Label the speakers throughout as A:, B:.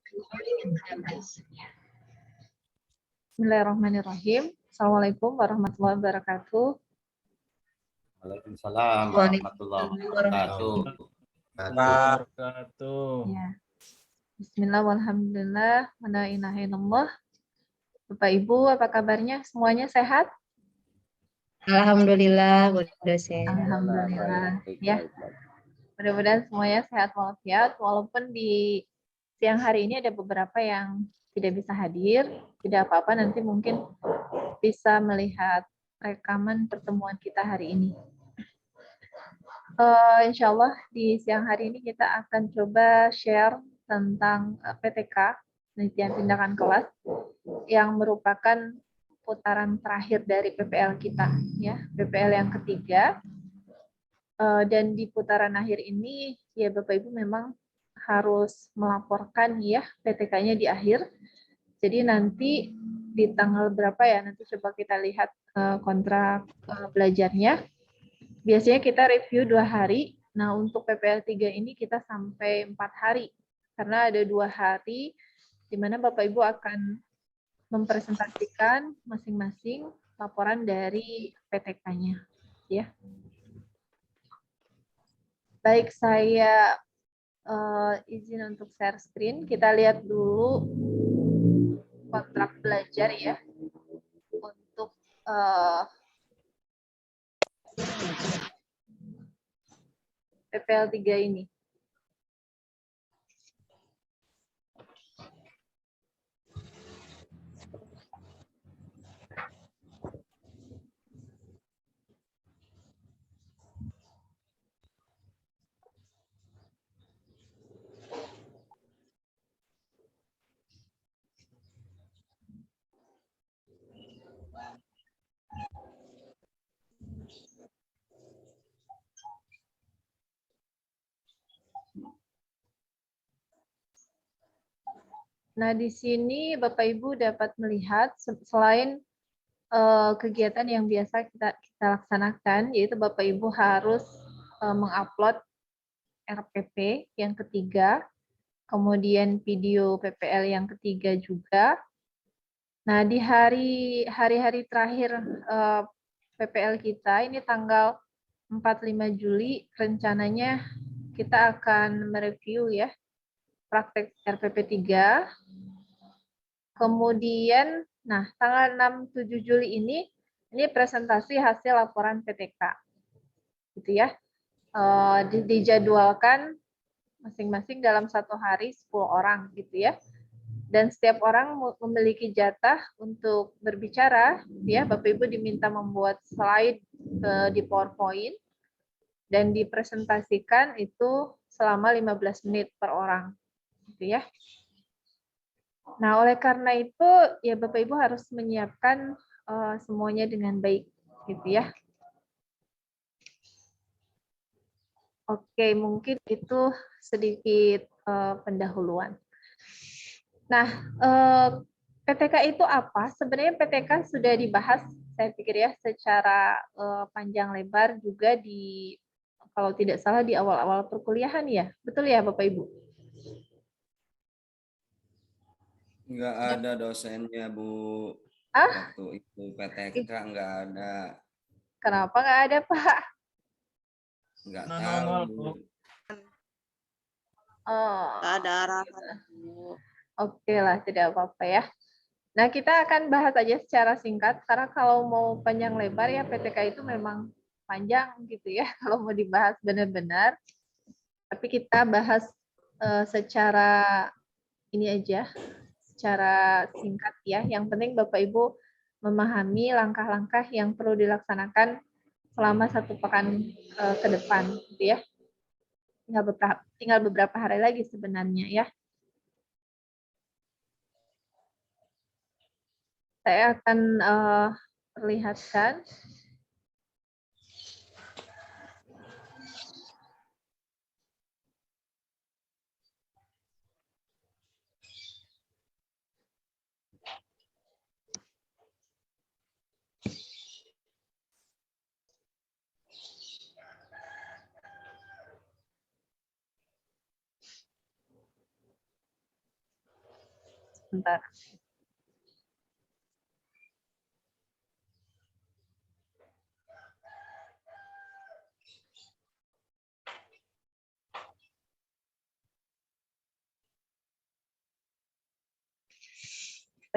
A: Bismillahirrahmanirrahim. Assalamualaikum warahmatullahi wabarakatuh.
B: Waalaikumsalam warahmatullahi wabarakatuh.
A: Ya. Bismillah walhamdulillah wa la ilaha illallah. Bapak Ibu, apa kabarnya? Semuanya sehat?
C: Alhamdulillah, udah sehat.
A: Alhamdulillah. Ya. Mudah-mudahan semuanya sehat walafiat, walaupun di siang hari ini ada beberapa yang tidak bisa hadir. Tidak apa-apa, nanti mungkin bisa melihat rekaman pertemuan kita hari ini. Insya Allah di siang hari ini kita akan coba share tentang PTK, penelitian tindakan kelas, yang merupakan putaran terakhir dari PPL kita, ya, PPL yang ketiga. Dan di putaran akhir ini, ya Bapak Ibu memang harus melaporkan ya PTK-nya di akhir. Jadi nanti di tanggal berapa ya, nanti coba kita lihat kontrak belajarnya. Biasanya kita review 2 hari. Nah, untuk PPL 3 ini kita sampai 4 hari. Karena ada 2 hari di mana Bapak Ibu akan mempresentasikan masing-masing laporan dari PTK-nya. Ya. Baik, saya izin untuk share screen. Kita lihat dulu kontrak belajar ya untuk PPL 3 ini. Nah, di sini Bapak Ibu dapat melihat selain kegiatan yang biasa kita laksanakan, yaitu Bapak Ibu harus mengupload RPP yang ketiga, kemudian video PPL yang ketiga juga. Nah, di hari-hari terakhir PPL kita, ini tanggal 4-5 Juli, rencananya kita akan mereview ya praktek RPP 3. Kemudian, nah tanggal 6-7 Juli ini presentasi hasil laporan PTK. Gitu ya. Dijadwalkan masing-masing dalam 1 hari 10 orang gitu ya. Dan setiap orang memiliki jatah untuk berbicara, ya Bapak Ibu diminta membuat slide di PowerPoint dan dipresentasikan itu selama 15 menit per orang. Gitu ya. Nah, oleh karena itu, ya Bapak Ibu harus menyiapkan semuanya dengan baik, gitu ya. Oke, mungkin itu sedikit pendahuluan. Nah, PTK itu apa? Sebenarnya PTK sudah dibahas, saya pikir ya, secara panjang lebar juga kalau tidak salah di awal-awal perkuliahan ya. Betul ya Bapak Ibu?
B: Enggak ada dosennya, Bu. Waktu itu PTK enggak ada.
A: Kenapa enggak ada, Pak?
B: Enggak tahu, Bu.
A: Enggak
C: ada arahan.
A: Oke lah, tidak apa-apa ya. Nah, kita akan bahas aja secara singkat, karena kalau mau panjang lebar ya PTK itu memang panjang gitu ya, kalau mau dibahas benar-benar. Tapi kita bahas secara ini aja, secara singkat ya. Yang penting Bapak Ibu memahami langkah-langkah yang perlu dilaksanakan selama 1 pekan ke depan, gitu ya. Tinggal beberapa hari lagi sebenarnya ya. Saya akan perlihatkan. Bentar.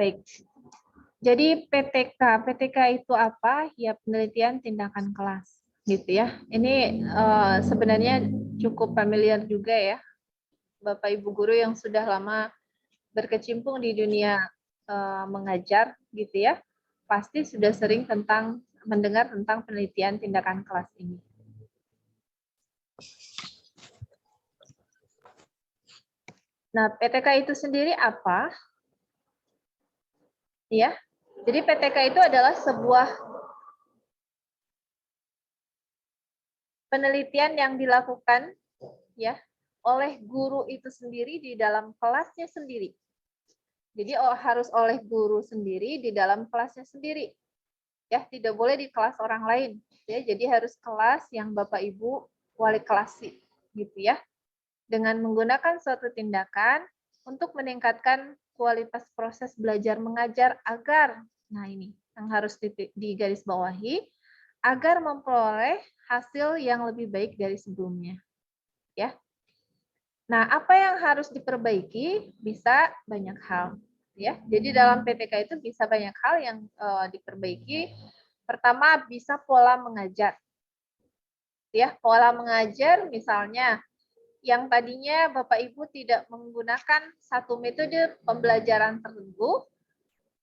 A: Baik. Jadi PTK itu apa? Ya penelitian tindakan kelas, gitu ya. Ini sebenarnya cukup familiar juga ya, Bapak Ibu guru yang sudah lama berkecimpung di dunia mengajar, gitu ya. Pasti sudah sering mendengar tentang penelitian tindakan kelas ini. Nah, PTK itu sendiri apa? Ya, jadi PTK itu adalah sebuah penelitian yang dilakukan ya oleh guru itu sendiri di dalam kelasnya sendiri. Jadi harus oleh guru sendiri di dalam kelasnya sendiri. Ya, tidak boleh di kelas orang lain. Ya, jadi harus kelas yang Bapak Ibu wali kelasi gitu ya. Dengan menggunakan suatu tindakan untuk meningkatkan kualitas proses belajar mengajar agar, nah ini yang harus digarisbawahi, agar memperoleh hasil yang lebih baik dari sebelumnya. Ya. Nah, apa yang harus diperbaiki? Bisa banyak hal. Ya, jadi dalam PTK itu bisa banyak hal yang diperbaiki. Pertama, bisa pola mengajar. Ya, pola mengajar misalnya yang tadinya Bapak Ibu tidak menggunakan satu metode pembelajaran tertentu,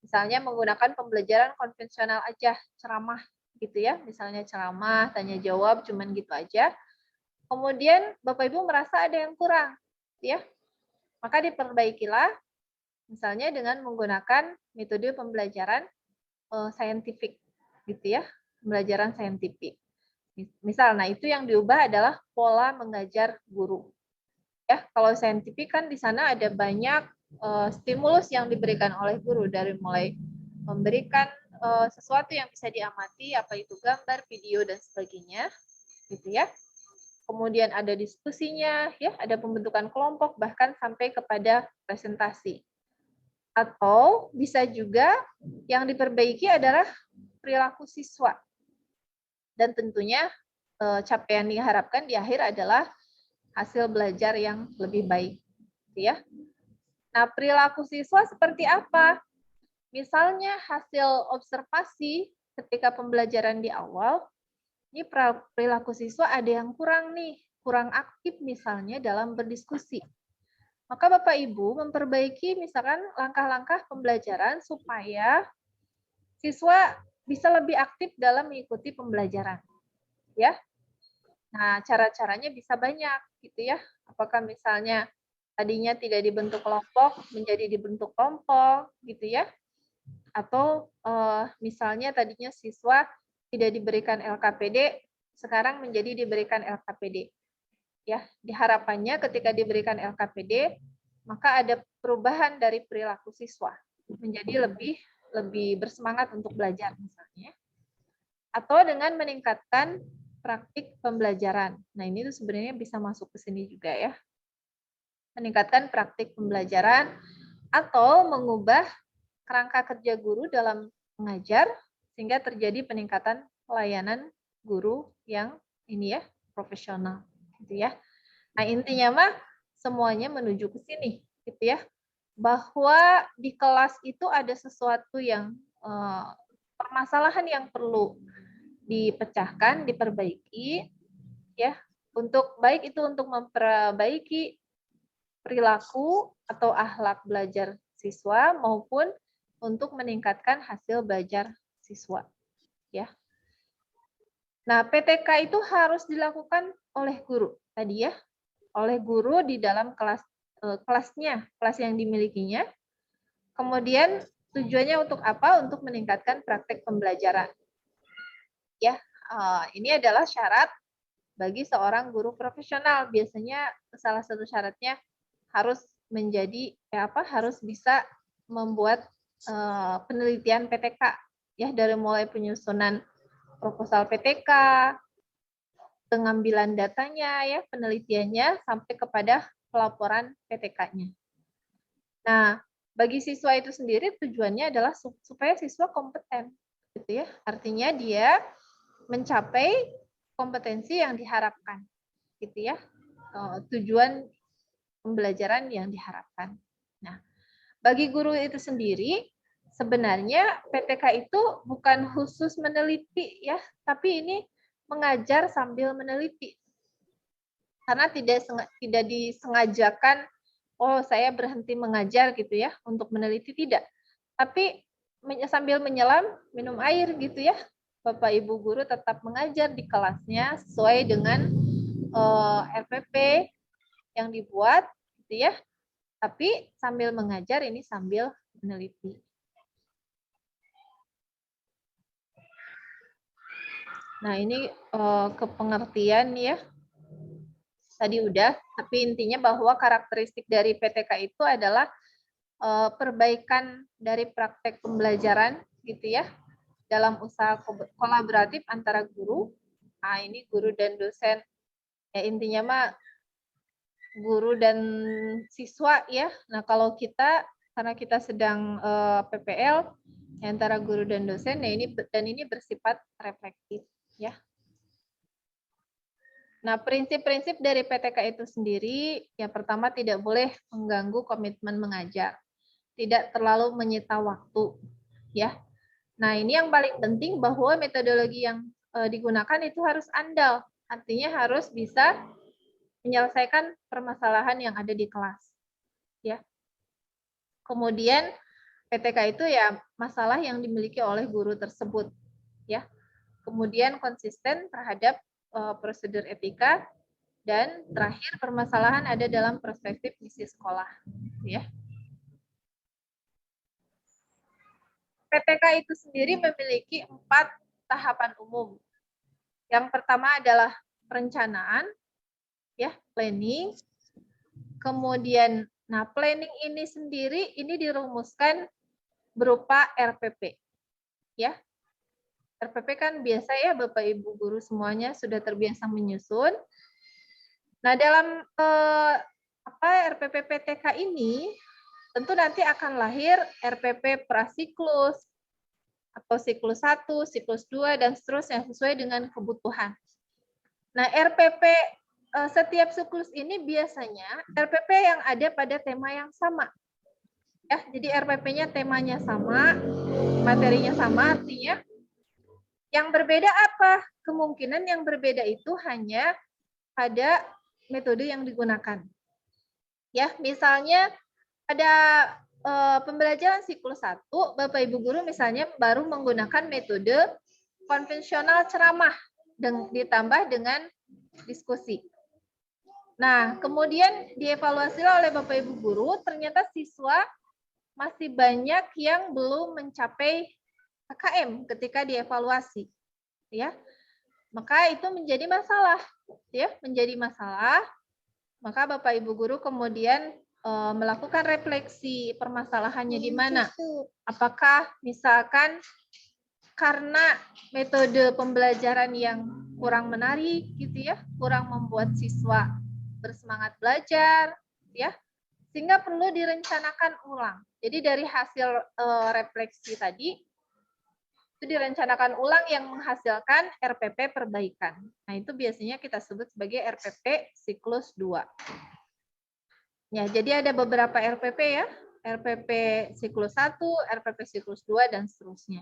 A: misalnya menggunakan pembelajaran konvensional aja, ceramah gitu ya, misalnya ceramah, tanya jawab, cuman gitu aja. Kemudian Bapak Ibu merasa ada yang kurang, ya, maka diperbaikilah, misalnya dengan menggunakan metode pembelajaran saintifik, gitu ya, pembelajaran saintifik. Misal, nah itu yang diubah adalah pola mengajar guru. Ya, kalau saintifik kan di sana ada banyak stimulus yang diberikan oleh guru, dari mulai memberikan sesuatu yang bisa diamati, apa itu gambar, video dan sebagainya, gitu ya. Kemudian ada diskusinya, ya, ada pembentukan kelompok, bahkan sampai kepada presentasi. Atau bisa juga yang diperbaiki adalah perilaku siswa. Dan tentunya capaian yang diharapkan di akhir adalah hasil belajar yang lebih baik, ya. Nah, perilaku siswa seperti apa? Misalnya hasil observasi ketika pembelajaran di awal, ini perilaku siswa ada yang kurang nih, kurang aktif misalnya dalam berdiskusi. Maka Bapak Ibu memperbaiki misalkan langkah-langkah pembelajaran supaya siswa bisa lebih aktif dalam mengikuti pembelajaran. Ya. Nah, cara-caranya bisa banyak gitu ya. Apakah misalnya tadinya tidak dibentuk kelompok menjadi dibentuk kelompok gitu ya. Atau misalnya tadinya siswa tidak diberikan LKPD, sekarang menjadi diberikan LKPD. Ya, diharapannya ketika diberikan LKPD, maka ada perubahan dari perilaku siswa menjadi lebih bersemangat untuk belajar misalnya. Atau dengan meningkatkan praktik pembelajaran. Nah, ini tuh sebenarnya bisa masuk ke sini juga ya. Meningkatkan praktik pembelajaran atau mengubah kerangka kerja guru dalam mengajar sehingga terjadi peningkatan pelayanan guru yang ini ya, profesional gitu ya. Nah, intinya mah semuanya menuju ke sini gitu ya. Bahwa di kelas itu ada sesuatu yang permasalahan yang perlu dipecahkan, diperbaiki ya. Untuk baik itu untuk memperbaiki perilaku atau akhlak belajar siswa maupun untuk meningkatkan hasil belajar siswa ya. Nah, PTK itu harus dilakukan oleh guru tadi ya, oleh guru di dalam kelas yang dimilikinya. Kemudian tujuannya untuk apa? Untuk meningkatkan praktek pembelajaran. Ya, ini adalah syarat bagi seorang guru profesional. Biasanya salah satu syaratnya harus harus bisa membuat penelitian PTK ya, dari mulai penyusunan proposal PTK, pengambilan datanya ya, penelitiannya sampai kepada pelaporan PTK-nya. Nah, bagi siswa itu sendiri tujuannya adalah supaya siswa kompeten, gitu ya. Artinya dia mencapai kompetensi yang diharapkan, gitu ya. Tujuan pembelajaran yang diharapkan. Nah, bagi guru itu sendiri, sebenarnya PTK itu bukan khusus meneliti ya, tapi ini mengajar sambil meneliti. Karena tidak disengajakan, oh saya berhenti mengajar gitu ya, untuk meneliti, tidak. Tapi sambil menyelam, minum air gitu ya. Bapak Ibu guru tetap mengajar di kelasnya sesuai dengan RPP yang dibuat gitu ya. Tapi sambil mengajar ini sambil meneliti. Nah, ini kepengertian ya. Tadi udah, tapi intinya bahwa karakteristik dari PTK itu adalah perbaikan dari praktek pembelajaran gitu ya, dalam usaha kolaboratif antara guru. Nah, ini guru dan dosen. Ya, intinya mah guru dan siswa ya. Nah, kalau kita karena kita sedang PPL antara guru dan dosen, ya ini bersifat reflektif ya. Nah, prinsip-prinsip dari PTK itu sendiri, yang pertama tidak boleh mengganggu komitmen mengajar, tidak terlalu menyita waktu, ya. Nah, ini yang paling penting bahwa metodologi yang digunakan itu harus andal, artinya harus bisa menyelesaikan permasalahan yang ada di kelas, ya. Kemudian PTK itu ya masalah yang dimiliki oleh guru tersebut, ya. Kemudian konsisten terhadap prosedur etika. Dan terakhir, permasalahan ada dalam perspektif misi sekolah. Ya. PTK itu sendiri memiliki 4 tahapan umum. Yang pertama adalah perencanaan, ya, planning. Kemudian, nah planning ini sendiri ini dirumuskan berupa RPP, ya. RPP kan biasa ya Bapak Ibu guru semuanya sudah terbiasa menyusun. Nah, dalam RPP PTK ini tentu nanti akan lahir RPP prasiklus atau siklus 1, siklus 2 dan seterusnya sesuai dengan kebutuhan. Nah, RPP setiap siklus ini biasanya RPP yang ada pada tema yang sama. Ya, jadi RPP-nya temanya sama, materinya sama, artinya yang berbeda apa? Kemungkinan yang berbeda itu hanya pada metode yang digunakan. Ya, misalnya pada pembelajaran siklus 1, Bapak Ibu guru misalnya baru menggunakan metode konvensional ceramah ditambah dengan diskusi. Nah, kemudian dievaluasi oleh Bapak Ibu guru, ternyata siswa masih banyak yang belum mencapai KKM ketika dievaluasi. Ya. Maka itu menjadi masalah, ya, menjadi masalah. Maka Bapak Ibu guru kemudian melakukan refleksi permasalahannya di mana. Apakah misalkan karena metode pembelajaran yang kurang menarik gitu ya, kurang membuat siswa bersemangat belajar, ya, sehingga perlu direncanakan ulang. Jadi dari hasil refleksi tadi itu direncanakan ulang yang menghasilkan RPP perbaikan. Nah, itu biasanya kita sebut sebagai RPP siklus 2. Ya, jadi ada beberapa RPP ya. RPP siklus 1, RPP siklus 2, dan seterusnya.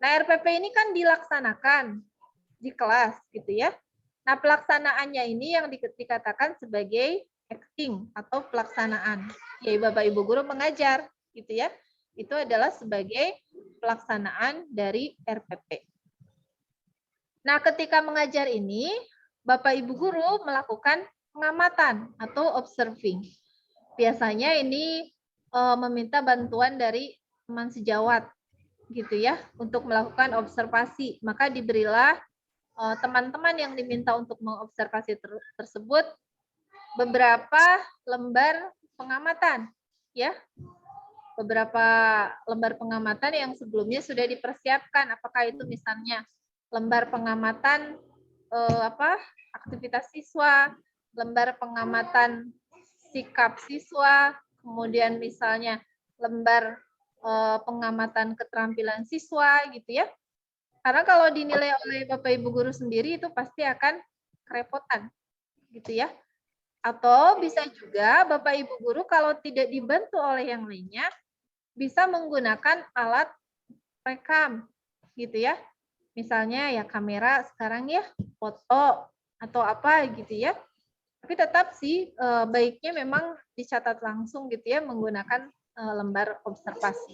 A: Nah, RPP ini kan dilaksanakan di kelas gitu ya. Nah, pelaksanaannya ini yang dikatakan sebagai acting atau pelaksanaan. Ya, Bapak Ibu guru mengajar gitu ya. Itu adalah sebagai pelaksanaan dari RPP. Nah, ketika mengajar ini, Bapak Ibu guru melakukan pengamatan atau observing. Biasanya ini meminta bantuan dari teman sejawat gitu ya untuk melakukan observasi. Maka diberilah teman-teman yang diminta untuk mengobservasi tersebut beberapa lembar pengamatan ya. Beberapa lembar pengamatan yang sebelumnya sudah dipersiapkan, apakah itu misalnya lembar pengamatan aktivitas siswa, lembar pengamatan sikap siswa, kemudian misalnya lembar pengamatan keterampilan siswa gitu ya. Karena kalau dinilai oleh Bapak Ibu guru sendiri itu pasti akan kerepotan gitu ya. Atau bisa juga Bapak Ibu guru kalau tidak dibantu oleh yang lainnya bisa menggunakan alat rekam gitu ya. Misalnya ya kamera sekarang ya, foto atau apa gitu ya. Tapi tetap sih baiknya memang dicatat langsung gitu ya menggunakan lembar observasi.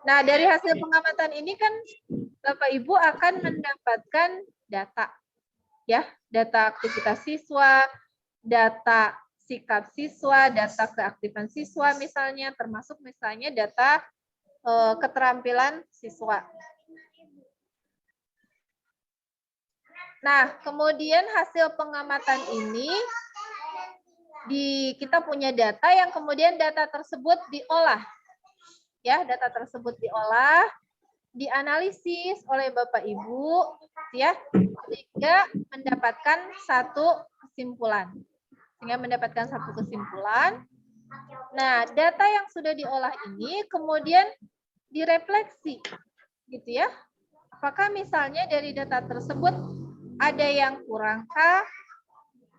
A: Nah, dari hasil pengamatan ini kan Bapak Ibu akan mendapatkan data ya, data aktivitas siswa, data sikap siswa, data keaktifan siswa misalnya, termasuk misalnya data keterampilan siswa. Nah, kemudian hasil pengamatan ini kita punya data yang kemudian data tersebut diolah. Ya, data tersebut diolah, dianalisis oleh Bapak Ibu ya, sehingga mendapatkan satu kesimpulan. Nah, data yang sudah diolah ini kemudian direfleksi gitu ya. Apakah misalnya dari data tersebut ada yang kurangkah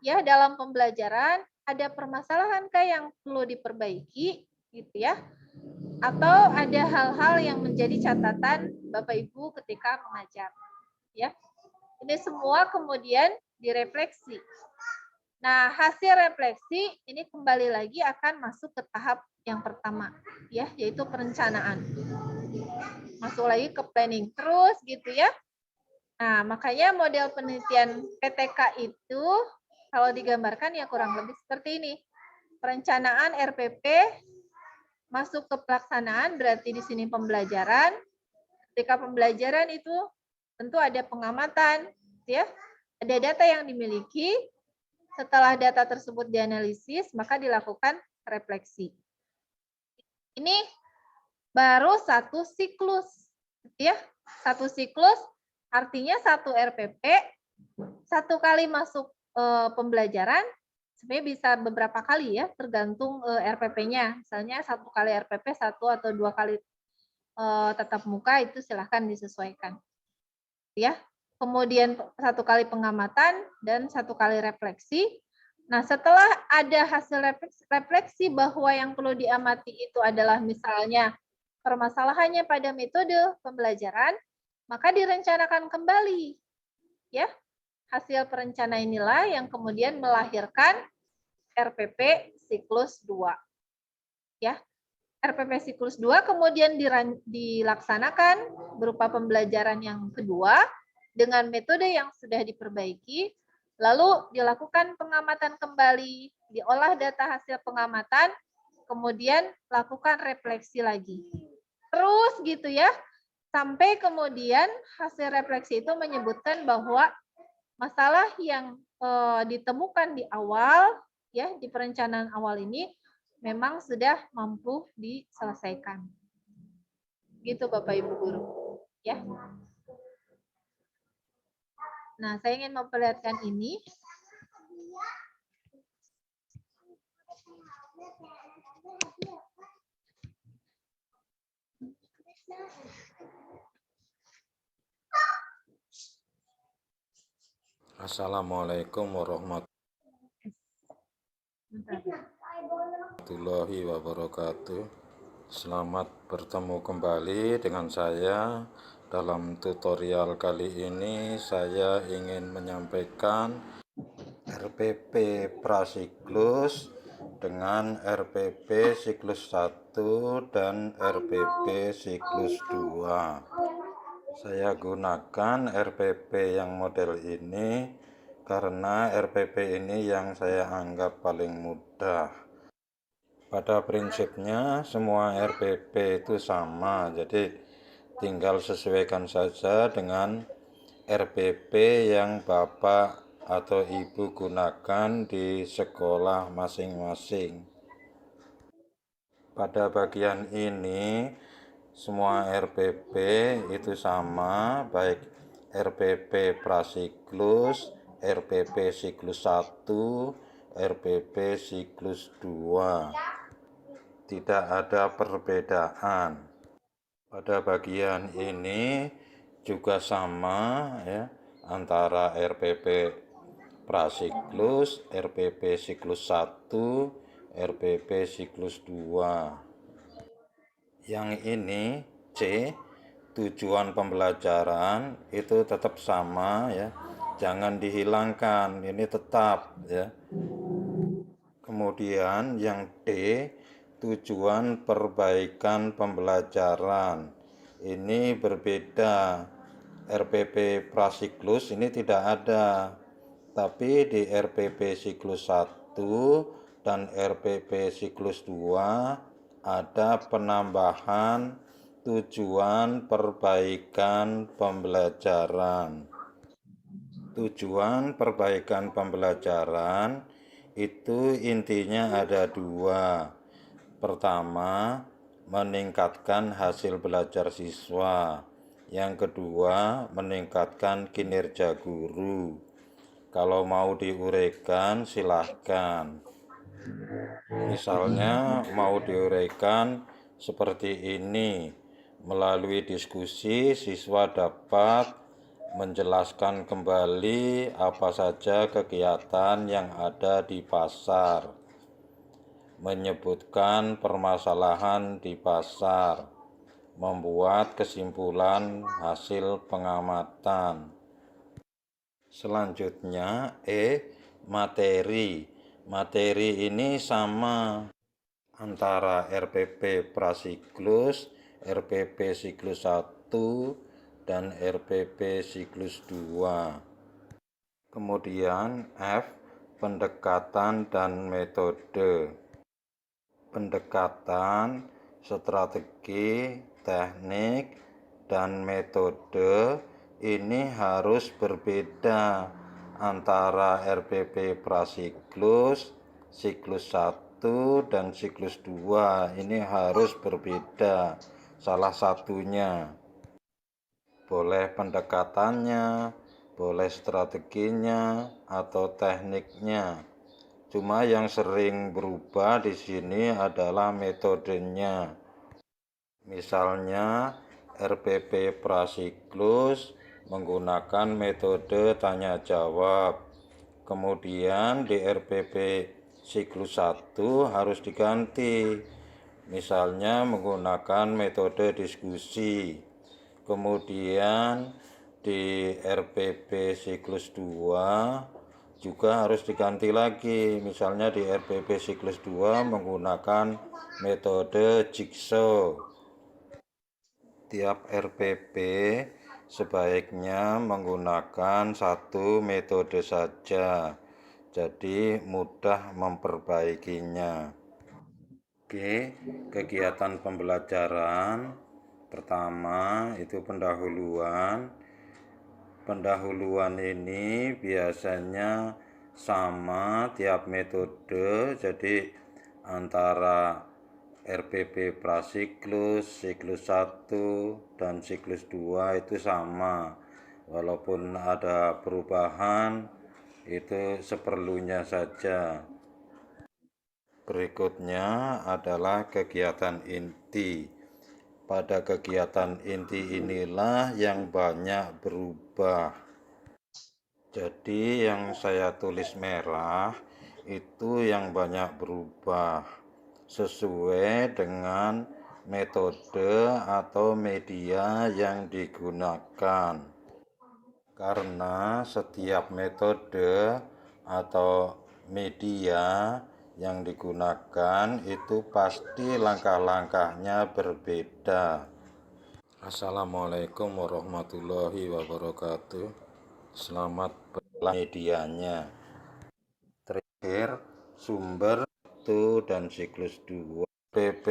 A: ya dalam pembelajaran, ada permasalahankah yang perlu diperbaiki gitu ya, atau ada hal-hal yang menjadi catatan Bapak Ibu ketika mengajar ya. Ini semua kemudian direfleksi. Nah, hasil refleksi ini kembali lagi akan masuk ke tahap yang pertama ya, yaitu perencanaan. Masuk lagi ke planning terus gitu ya. Nah, makanya model penelitian PTK itu kalau digambarkan ya kurang lebih seperti ini. Perencanaan RPP masuk ke pelaksanaan, berarti di sini pembelajaran. Ketika pembelajaran itu tentu ada pengamatan, ya, ada data yang dimiliki. Setelah data tersebut dianalisis, maka dilakukan refleksi. Ini baru satu siklus, ya, satu siklus artinya satu RPP, satu kali masuk pembelajaran. Sebenarnya bisa beberapa kali ya, tergantung RPP-nya. Misalnya satu kali RPP, satu atau dua kali tatap muka itu silahkan disesuaikan. Ya, kemudian satu kali pengamatan dan satu kali refleksi. Nah, setelah ada hasil refleksi bahwa yang perlu diamati itu adalah misalnya permasalahannya pada metode pembelajaran, maka direncanakan kembali. Ya, hasil perencanaan inilah yang kemudian melahirkan RPP siklus 2. Ya. RPP siklus 2 kemudian dilaksanakan berupa pembelajaran yang kedua dengan metode yang sudah diperbaiki, lalu dilakukan pengamatan kembali, diolah data hasil pengamatan, kemudian lakukan refleksi lagi. Terus gitu ya, sampai kemudian hasil refleksi itu menyebutkan bahwa masalah yang ditemukan di awal, ya, di perencanaan awal ini memang sudah mampu diselesaikan. Gitu Bapak Ibu guru, ya. Nah, saya ingin memperlihatkan ini.
D: Assalamualaikum warahmatullahi wabarakatuh. Selamat bertemu kembali dengan saya. Dalam tutorial kali ini saya ingin menyampaikan RPP prasiklus dengan RPP siklus 1 dan RPP siklus 2. Saya gunakan RPP yang model ini karena RPP ini yang saya anggap paling mudah. Pada prinsipnya semua RPP itu sama, jadi tinggal sesuaikan saja dengan RPP yang Bapak atau Ibu gunakan di sekolah masing-masing. Pada bagian ini semua RPP itu sama, baik RPP prasiklus, RPP siklus 1, RPP siklus 2. tidak ada perbedaan. Pada bagian ini juga sama ya, antara RPP prasiklus, RPP siklus 1, RPP siklus 2. Yang ini C, tujuan pembelajaran itu tetap sama ya, jangan dihilangkan, ini tetap ya. Kemudian yang D, tujuan perbaikan pembelajaran. Ini berbeda. RPP prasiklus ini tidak ada. Tapi di RPP siklus 1 dan RPP siklus 2 ada penambahan tujuan perbaikan pembelajaran. Tujuan perbaikan pembelajaran itu intinya ada dua. Pertama, meningkatkan hasil belajar siswa. Yang kedua, meningkatkan kinerja guru. Kalau mau diuraikan, silahkan. Misalnya mau diuraikan seperti ini. Melalui diskusi, siswa dapat menjelaskan kembali apa saja kegiatan yang ada di pasar, menyebutkan permasalahan di pasar, membuat kesimpulan hasil pengamatan. Selanjutnya materi. Materi ini sama antara RPP prasiklus, RPP siklus 1, dan RPP siklus 2. Kemudian F, pendekatan dan metode. Pendekatan, strategi, teknik, dan metode ini harus berbeda antara RPP prasiklus, siklus 1, dan siklus 2. Ini harus berbeda salah satunya. Boleh pendekatannya, boleh strateginya, atau tekniknya. Cuma yang sering berubah di sini adalah metodenya. Misalnya RPP prasiklus menggunakan metode tanya jawab. Kemudian di RPP siklus 1 harus diganti. Misalnya menggunakan metode diskusi. Kemudian di RPP siklus 2 juga harus diganti lagi. Misalnya di RPP siklus 2 menggunakan metode jigsaw. Tiap RPP sebaiknya menggunakan satu metode saja, jadi mudah memperbaikinya. Oke, kegiatan pembelajaran pertama itu pendahuluan. Pendahuluan ini biasanya sama tiap metode, jadi antara RPP prasiklus, siklus 1, dan siklus 2 itu sama. Walaupun ada perubahan, itu seperlunya saja. Berikutnya adalah kegiatan inti. Pada kegiatan inti inilah yang banyak berubah. Jadi yang saya tulis merah itu yang banyak berubah sesuai dengan metode atau media yang digunakan. Karena setiap metode atau media yang digunakan itu pasti langkah-langkahnya berbeda. Assalamualaikum warahmatullahi wabarakatuh. Selamat medianya. Terakhir, sumber 1 dan siklus 2. PP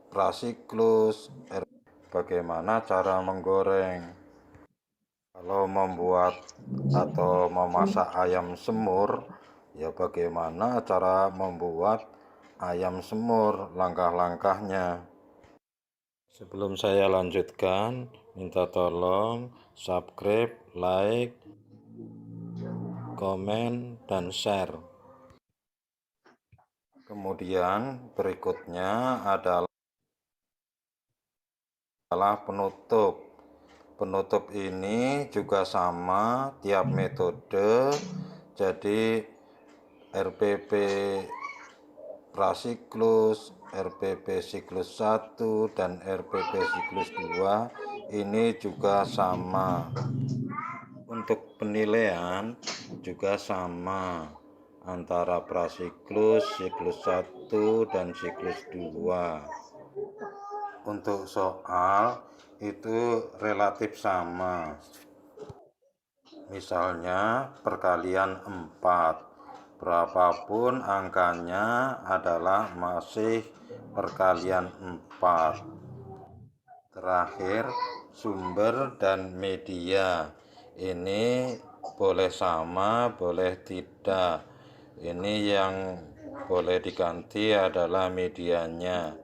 D: prasiklus, bagaimana cara menggoreng. Kalau membuat atau memasak ayam semur, ya bagaimana cara membuat ayam semur, langkah-langkahnya. Sebelum saya lanjutkan, minta tolong subscribe, like, komen, dan share. Kemudian berikutnya adalah penutup. Penutup ini juga sama tiap metode. Jadi RPP prasiklus, RPP siklus 1 dan RPP siklus 2 ini juga sama. Untuk penilaian juga sama antara prasiklus, siklus 1 dan siklus 2. Untuk soal itu relatif sama. Misalnya perkalian 4. Berapapun angkanya adalah masih perkalian 4. Terakhir, sumber dan media. Ini boleh sama, boleh tidak. Ini yang boleh diganti adalah medianya.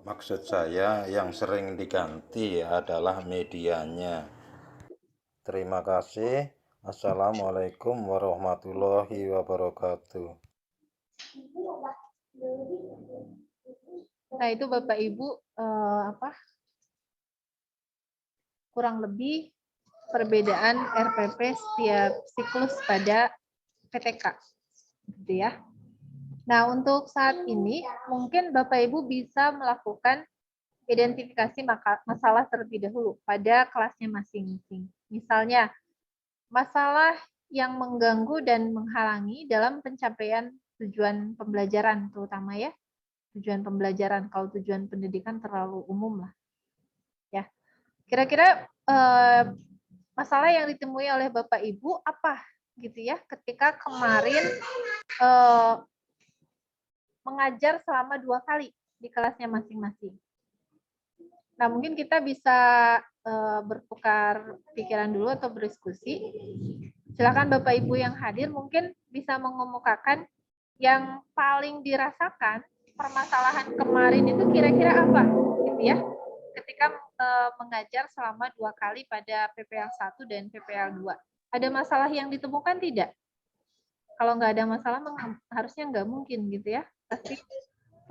D: Maksud saya yang sering diganti adalah medianya. Terima kasih. Assalamualaikum warahmatullahi wabarakatuh.
A: Nah, itu Bapak Ibu kurang lebih perbedaan RPP setiap siklus pada PTK, gitu ya. Nah, untuk saat ini mungkin Bapak Ibu bisa melakukan identifikasi masalah terlebih dahulu pada kelasnya masing-masing. Misalnya, masalah yang mengganggu dan menghalangi dalam pencapaian tujuan pembelajaran, terutama ya, tujuan pembelajaran. Kalau tujuan pendidikan terlalu umum lah. Ya. Kira-kira masalah yang ditemui oleh Bapak Ibu apa gitu ya ketika kemarin mengajar selama 2 kali di kelasnya masing-masing. Nah, mungkin kita bisa bertukar pikiran dulu atau berdiskusi. Silakan Bapak Ibu yang hadir mungkin bisa mengemukakan yang paling dirasakan permasalahan kemarin itu kira-kira apa, gitu ya. Ketika mengajar selama 2 kali pada PPL 1 dan PPL 2. Ada masalah yang ditemukan tidak? Kalau nggak ada masalah, harusnya nggak mungkin gitu ya. Pasti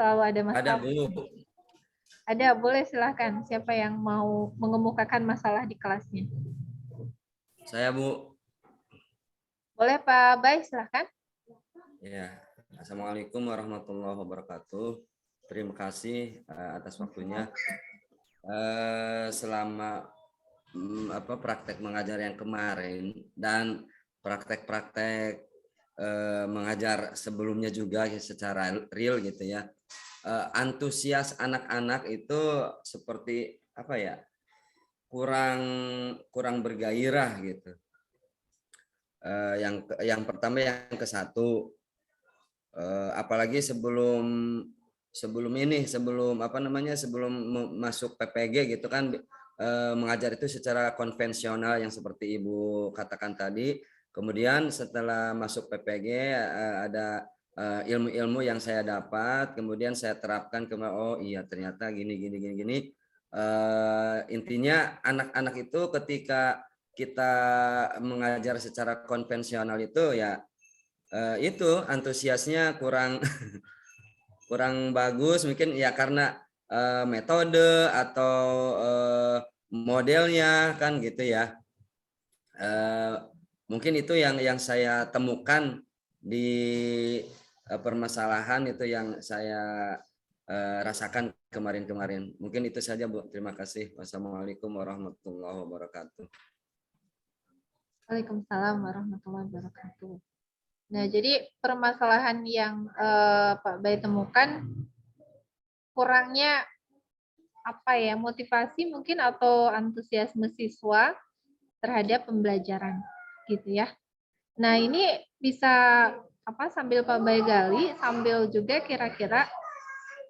A: selalu ada masalah.
B: Ada, Bu.
A: Ada, boleh silahkan. Siapa yang mau mengemukakan masalah di kelasnya?
B: Saya, Bu.
A: Boleh Pak Bay, silahkan.
B: Ya. Assalamualaikum warahmatullahi wabarakatuh. Terima kasih atas waktunya. Selama praktek mengajar yang kemarin dan praktek-praktek mengajar sebelumnya juga secara real gitu ya, antusias anak-anak itu seperti apa ya, kurang bergairah gitu. Yang pertama yang ke-1, apalagi sebelum masuk PPG gitu kan, mengajar itu secara konvensional yang seperti Ibu katakan tadi. Kemudian setelah masuk PPG ada ilmu-ilmu yang saya dapat, kemudian saya terapkan oh iya ternyata gini. Intinya anak-anak itu ketika kita mengajar secara konvensional itu ya itu antusiasnya kurang kurang bagus, mungkin ya karena metode atau modelnya kan gitu ya. Mungkin itu yang saya temukan di permasalahan itu yang saya rasakan kemarin. Mungkin itu saja, Bu. Terima kasih. Wassalamualaikum warahmatullahi wabarakatuh.
A: Waalaikumsalam warahmatullahi wabarakatuh. Nah, jadi permasalahan yang Pak Bay temukan kurangnya apa ya, motivasi mungkin atau antusiasme siswa terhadap pembelajaran gitu ya. Nah, ini bisa sambil Pak Bay gali, sambil juga kira-kira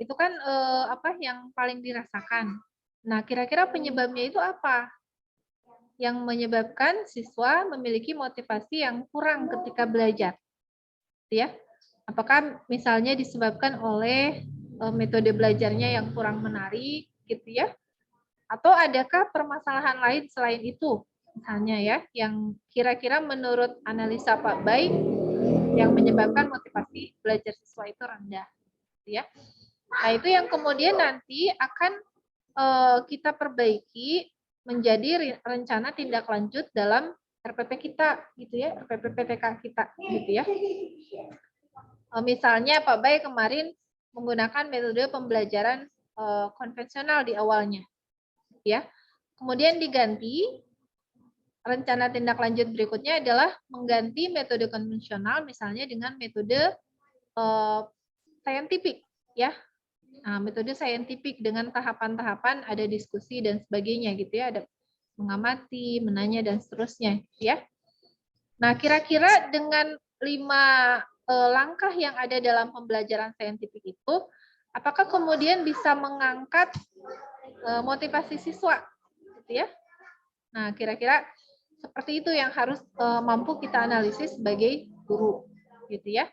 A: itu kan yang paling dirasakan. Nah, kira-kira penyebabnya itu apa? Yang menyebabkan siswa memiliki motivasi yang kurang ketika belajar. Ya. Apakah misalnya disebabkan oleh metode belajarnya yang kurang menarik gitu ya? Atau adakah permasalahan lain selain itu? Misalnya ya, yang kira-kira menurut analisa Pak Bay yang menyebabkan motivasi belajar siswa itu rendah, gitu ya. Nah, itu yang kemudian nanti akan kita perbaiki menjadi rencana tindak lanjut dalam RPP kita, gitu ya, RPP PTK kita, gitu ya. Misalnya Pak Bay kemarin menggunakan metode pembelajaran konvensional di awalnya, ya. Kemudian diganti, rencana tindak lanjut berikutnya adalah mengganti metode konvensional misalnya dengan metode saintifik, ya. Nah, metode saintifik dengan tahapan-tahapan, ada diskusi dan sebagainya gitu ya, ada mengamati, menanya dan seterusnya, ya. Nah, kira-kira dengan 5 langkah yang ada dalam pembelajaran saintifik itu, apakah kemudian bisa mengangkat motivasi siswa, gitu ya? Nah, kira-kira seperti itu yang harus mampu kita analisis sebagai guru, gitu ya.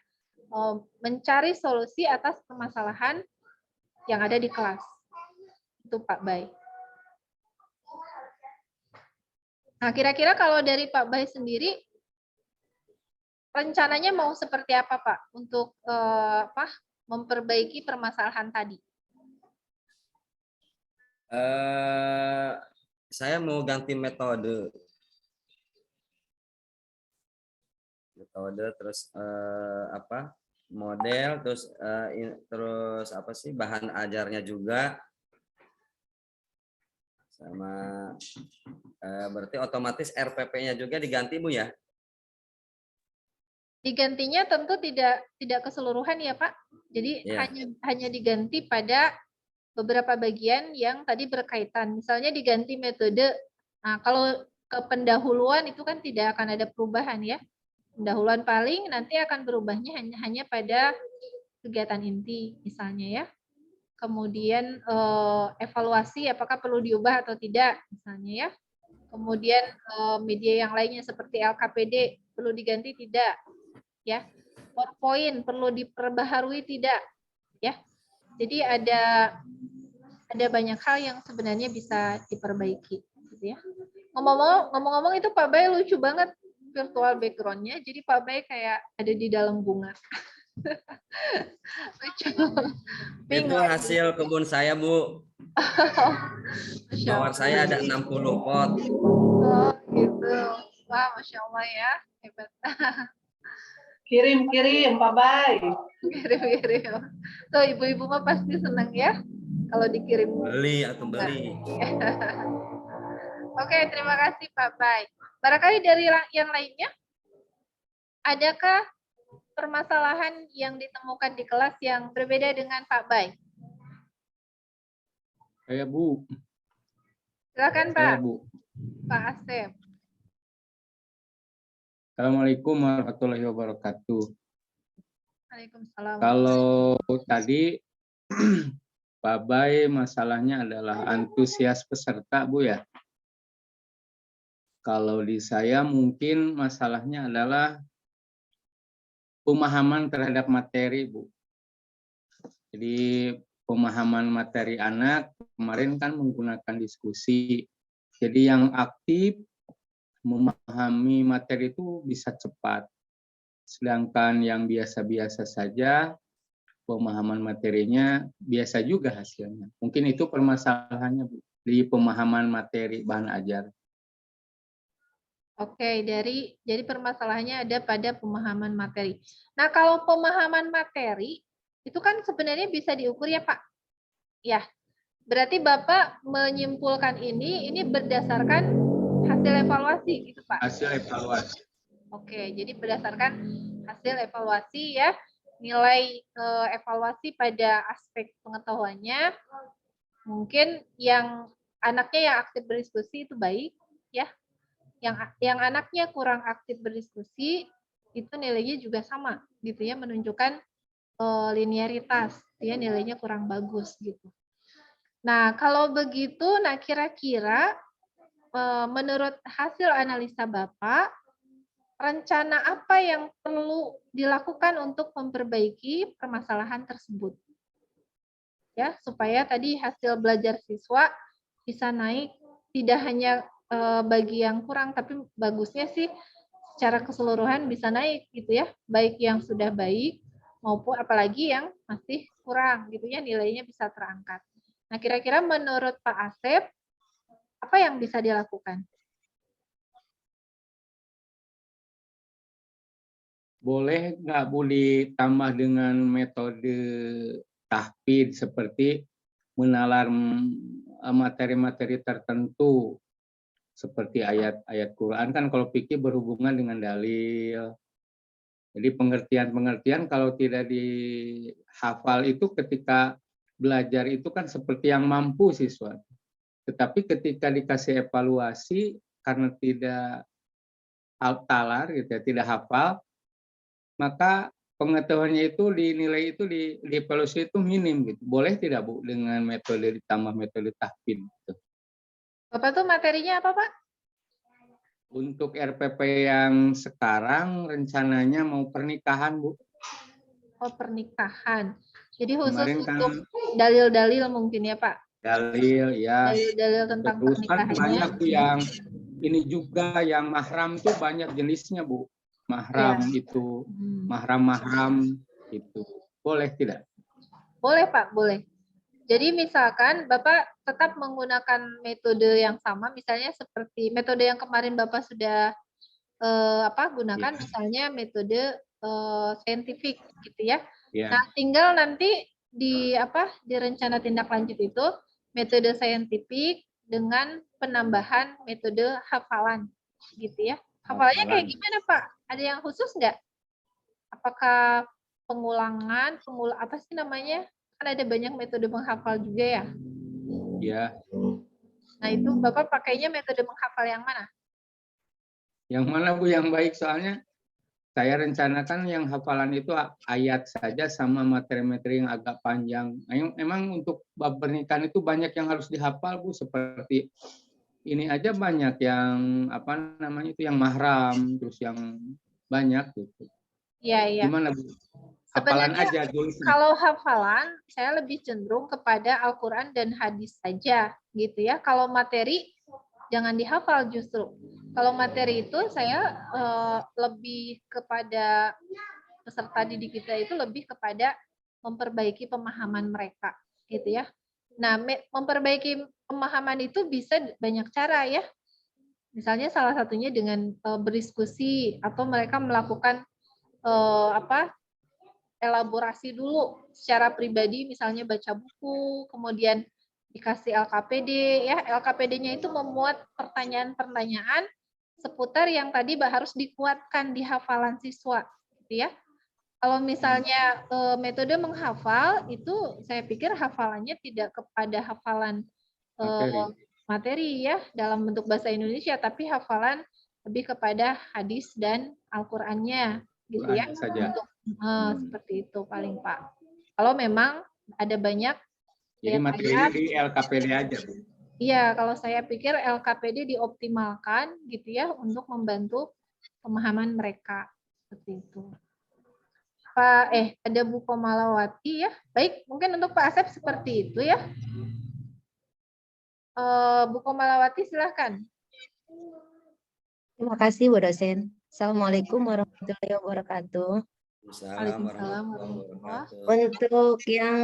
A: Mencari solusi atas permasalahan yang ada di kelas. Itu Pak Bay. Nah, kira-kira kalau dari Pak Bay sendiri, rencananya mau seperti apa Pak untuk memperbaiki permasalahan tadi?
B: Saya mau ganti metode terus model, terus apa sih bahan ajarnya juga, sama berarti otomatis RPP-nya juga diganti Bu ya?
A: Digantinya tentu tidak keseluruhan ya Pak. Jadi hanya diganti pada beberapa bagian yang tadi berkaitan. Misalnya diganti metode. Nah, kalau ke pendahuluan itu kan tidak akan ada perubahan ya. Pendahuluan paling nanti akan berubahnya hanya pada kegiatan inti misalnya ya. Kemudian evaluasi apakah perlu diubah atau tidak misalnya ya. Kemudian media yang lainnya seperti LKPD perlu diganti tidak ya. PowerPoint perlu diperbaharui tidak ya. Jadi ada banyak hal yang sebenarnya bisa diperbaiki gitu ya. Ngomong-ngomong itu Pak Bay lucu banget virtual background-nya. Jadi Pak Bay kayak ada di dalam bunga. Lucu.
B: Itu hasil kebun saya Bu. Mawar saya ada 60 pot.
A: Oh gitu. Wah, Masya Allah ya. Hebat.
E: Kirim Pak Bay.
A: Kirim. Tuh ibu-ibu mah pasti senang ya kalau dikirim.
B: Beli atau beli.
A: Oke, terima kasih Pak Bay. Barangkali dari yang lainnya, adakah permasalahan yang ditemukan di kelas yang berbeda dengan Pak Bay?
F: Saya Bu.
A: Silakan
F: Saya
A: Pak.
F: Bu.
A: Pak Asep.
F: Assalamualaikum warahmatullahi wabarakatuh.
A: Waalaikumsalam.
F: Kalau tadi Pak Bay masalahnya adalah antusias peserta Bu ya. Kalau di saya mungkin masalahnya adalah pemahaman terhadap materi Bu. Jadi pemahaman materi anak kemarin kan menggunakan diskusi. Jadi yang aktif memahami materi itu bisa cepat. Sedangkan yang biasa-biasa saja pemahaman materinya biasa juga hasilnya. Mungkin itu permasalahannya Bu, di pemahaman materi bahan ajar.
A: Oke, jadi permasalahannya ada pada pemahaman materi. Nah, kalau pemahaman materi itu kan sebenarnya bisa diukur ya Pak. Ya, berarti Bapak menyimpulkan ini berdasarkan hasil evaluasi gitu Pak.
F: Hasil evaluasi.
A: Oke, jadi berdasarkan hasil evaluasi ya, nilai evaluasi pada aspek pengetahuannya, mungkin yang anaknya yang aktif berdiskusi itu baik ya. Yang anaknya kurang aktif berdiskusi itu nilainya juga sama gitu ya, menunjukkan linearitas, ya nilainya kurang bagus gitu. Nah, kalau begitu, nah kira-kira menurut hasil analisa Bapak, rencana apa yang perlu dilakukan untuk memperbaiki permasalahan tersebut? Ya, supaya tadi hasil belajar siswa bisa naik, tidak hanya bagi yang kurang, tapi bagusnya sih secara keseluruhan bisa naik gitu ya, baik yang sudah baik maupun apalagi yang masih kurang gitu ya, nilainya bisa terangkat. Nah, kira-kira menurut Pak Asep apa yang bisa dilakukan?
F: Boleh nggak Bu ditambah dengan metode tahfidz seperti menalar materi-materi tertentu seperti ayat-ayat Quran kan kalau fikih berhubungan dengan dalil. Jadi pengertian-pengertian kalau tidak dihafal itu ketika belajar itu kan seperti yang mampu siswa. Tetapi ketika dikasih evaluasi karena tidak talar gitu ya, tidak hafal, maka pengetahuannya itu dinilai itu di evaluasi itu minim gitu. Boleh tidak Bu dengan metode ditambah metode tahfidz gitu.
A: Bapak tuh materinya apa, Pak?
F: Untuk RPP yang sekarang rencananya mau pernikahan Bu.
A: Oh, pernikahan. Jadi khusus
F: Kemarin kan
A: untuk dalil-dalil mungkin ya, Pak?
F: dalil ya.
A: Dalil-dalil tentang
F: Terus kan
A: pernikahannya.
F: banyak tuh yang ini juga yang mahram tuh banyak jenisnya Bu. Mahram itu, mahram-mahram itu. Boleh tidak?
A: Boleh, Pak, boleh. Jadi misalkan Bapak tetap menggunakan metode yang sama, misalnya seperti metode yang kemarin Bapak sudah gunakan, misalnya metode saintifik gitu ya.
F: Ya.
A: Nah, tinggal nanti di rencana tindak lanjut itu metode saintifik dengan penambahan metode hafalan gitu ya. Hafalannya kayak gimana, Pak? Ada yang khusus nggak? Apakah pengulangan, apa sih namanya? Kan ada banyak metode menghafal juga ya.
F: Ya.
A: Nah, itu Bapak pakainya metode menghafal yang mana?
F: Yang mana Bu yang baik? Soalnya saya rencanakan yang hafalan itu ayat saja sama materi-materi yang agak panjang. Emang untuk bab pernikahan itu banyak yang harus dihafal Bu, seperti ini aja banyak yang apa namanya itu yang mahram, terus yang banyak gitu.
A: Iya, iya.
F: Gimana Bu? Hafalan
A: Sebenarnya
F: aja dulu.
A: kalau hafalan saya lebih cenderung kepada Al-Qur'an dan hadis saja gitu ya. Kalau materi jangan dihafal justru. Kalau materi itu saya lebih kepada peserta didik kita itu lebih kepada memperbaiki pemahaman mereka gitu ya. Nah, memperbaiki pemahaman itu bisa banyak cara ya. Misalnya salah satunya dengan berdiskusi atau mereka melakukan elaborasi dulu secara pribadi, misalnya baca buku, kemudian dikasih LKPD ya. LKPD-nya itu memuat pertanyaan-pertanyaan seputar yang tadi harus dikuatkan di hafalan siswa gitu ya. Kalau misalnya metode menghafal itu saya pikir hafalannya tidak kepada hafalan materi ya dalam bentuk bahasa Indonesia, tapi hafalan lebih kepada hadis dan Al-Qur'annya gitu ya.
F: Saja.
A: Untuk seperti itu paling Pak. Kalau memang ada banyak
F: jadi materinya di LKPD aja Bu.
A: Iya, kalau saya pikir LKPD dioptimalkan gitu ya untuk membantu pemahaman mereka seperti itu. Pak, ada Bu Komalawati ya. Baik, mungkin untuk Pak Asep seperti itu ya. Bu Komalawati silahkan.
C: Terima kasih Bu dosen. Assalamualaikum warahmatullahi wabarakatuh.
A: Waalaikumsalam warahmatullahi wabarakatuh.
C: Untuk yang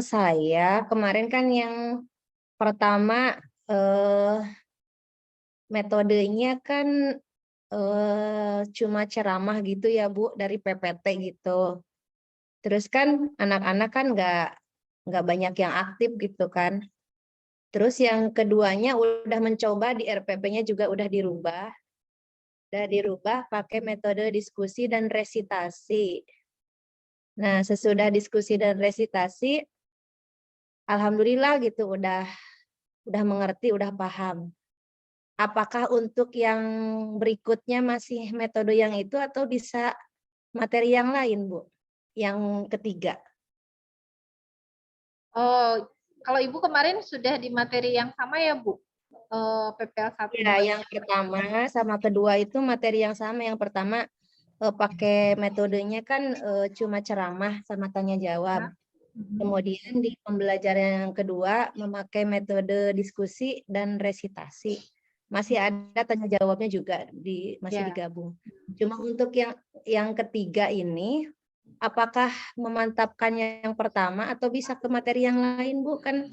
C: saya kemarin kan yang pertama metodenya kan cuma ceramah gitu ya Bu dari PPT gitu. Terus kan anak-anak kan nggak banyak yang aktif gitu kan. Terus yang keduanya udah mencoba di RPP-nya juga udah dirubah. Udah dirubah pakai metode diskusi dan resitasi. Nah, sesudah diskusi dan resitasi, alhamdulillah gitu udah mengerti, udah paham. Apakah untuk yang berikutnya masih metode yang itu atau bisa materi yang lain, Bu? Yang ketiga.
A: Oh, kalau Ibu kemarin sudah di materi yang sama ya, Bu? PPL 1.
C: Ya, yang pertama sama kedua itu materi yang sama. Yang pertama pakai metodenya kan cuma ceramah sama tanya jawab. Kemudian di pembelajaran yang kedua memakai metode diskusi dan resitasi. masih ada tanya jawabnya juga masih
A: Ya.
C: digabung. Cuma untuk yang ketiga ini, apakah memantapkannya yang pertama atau bisa ke materi yang lain, Bu? Kan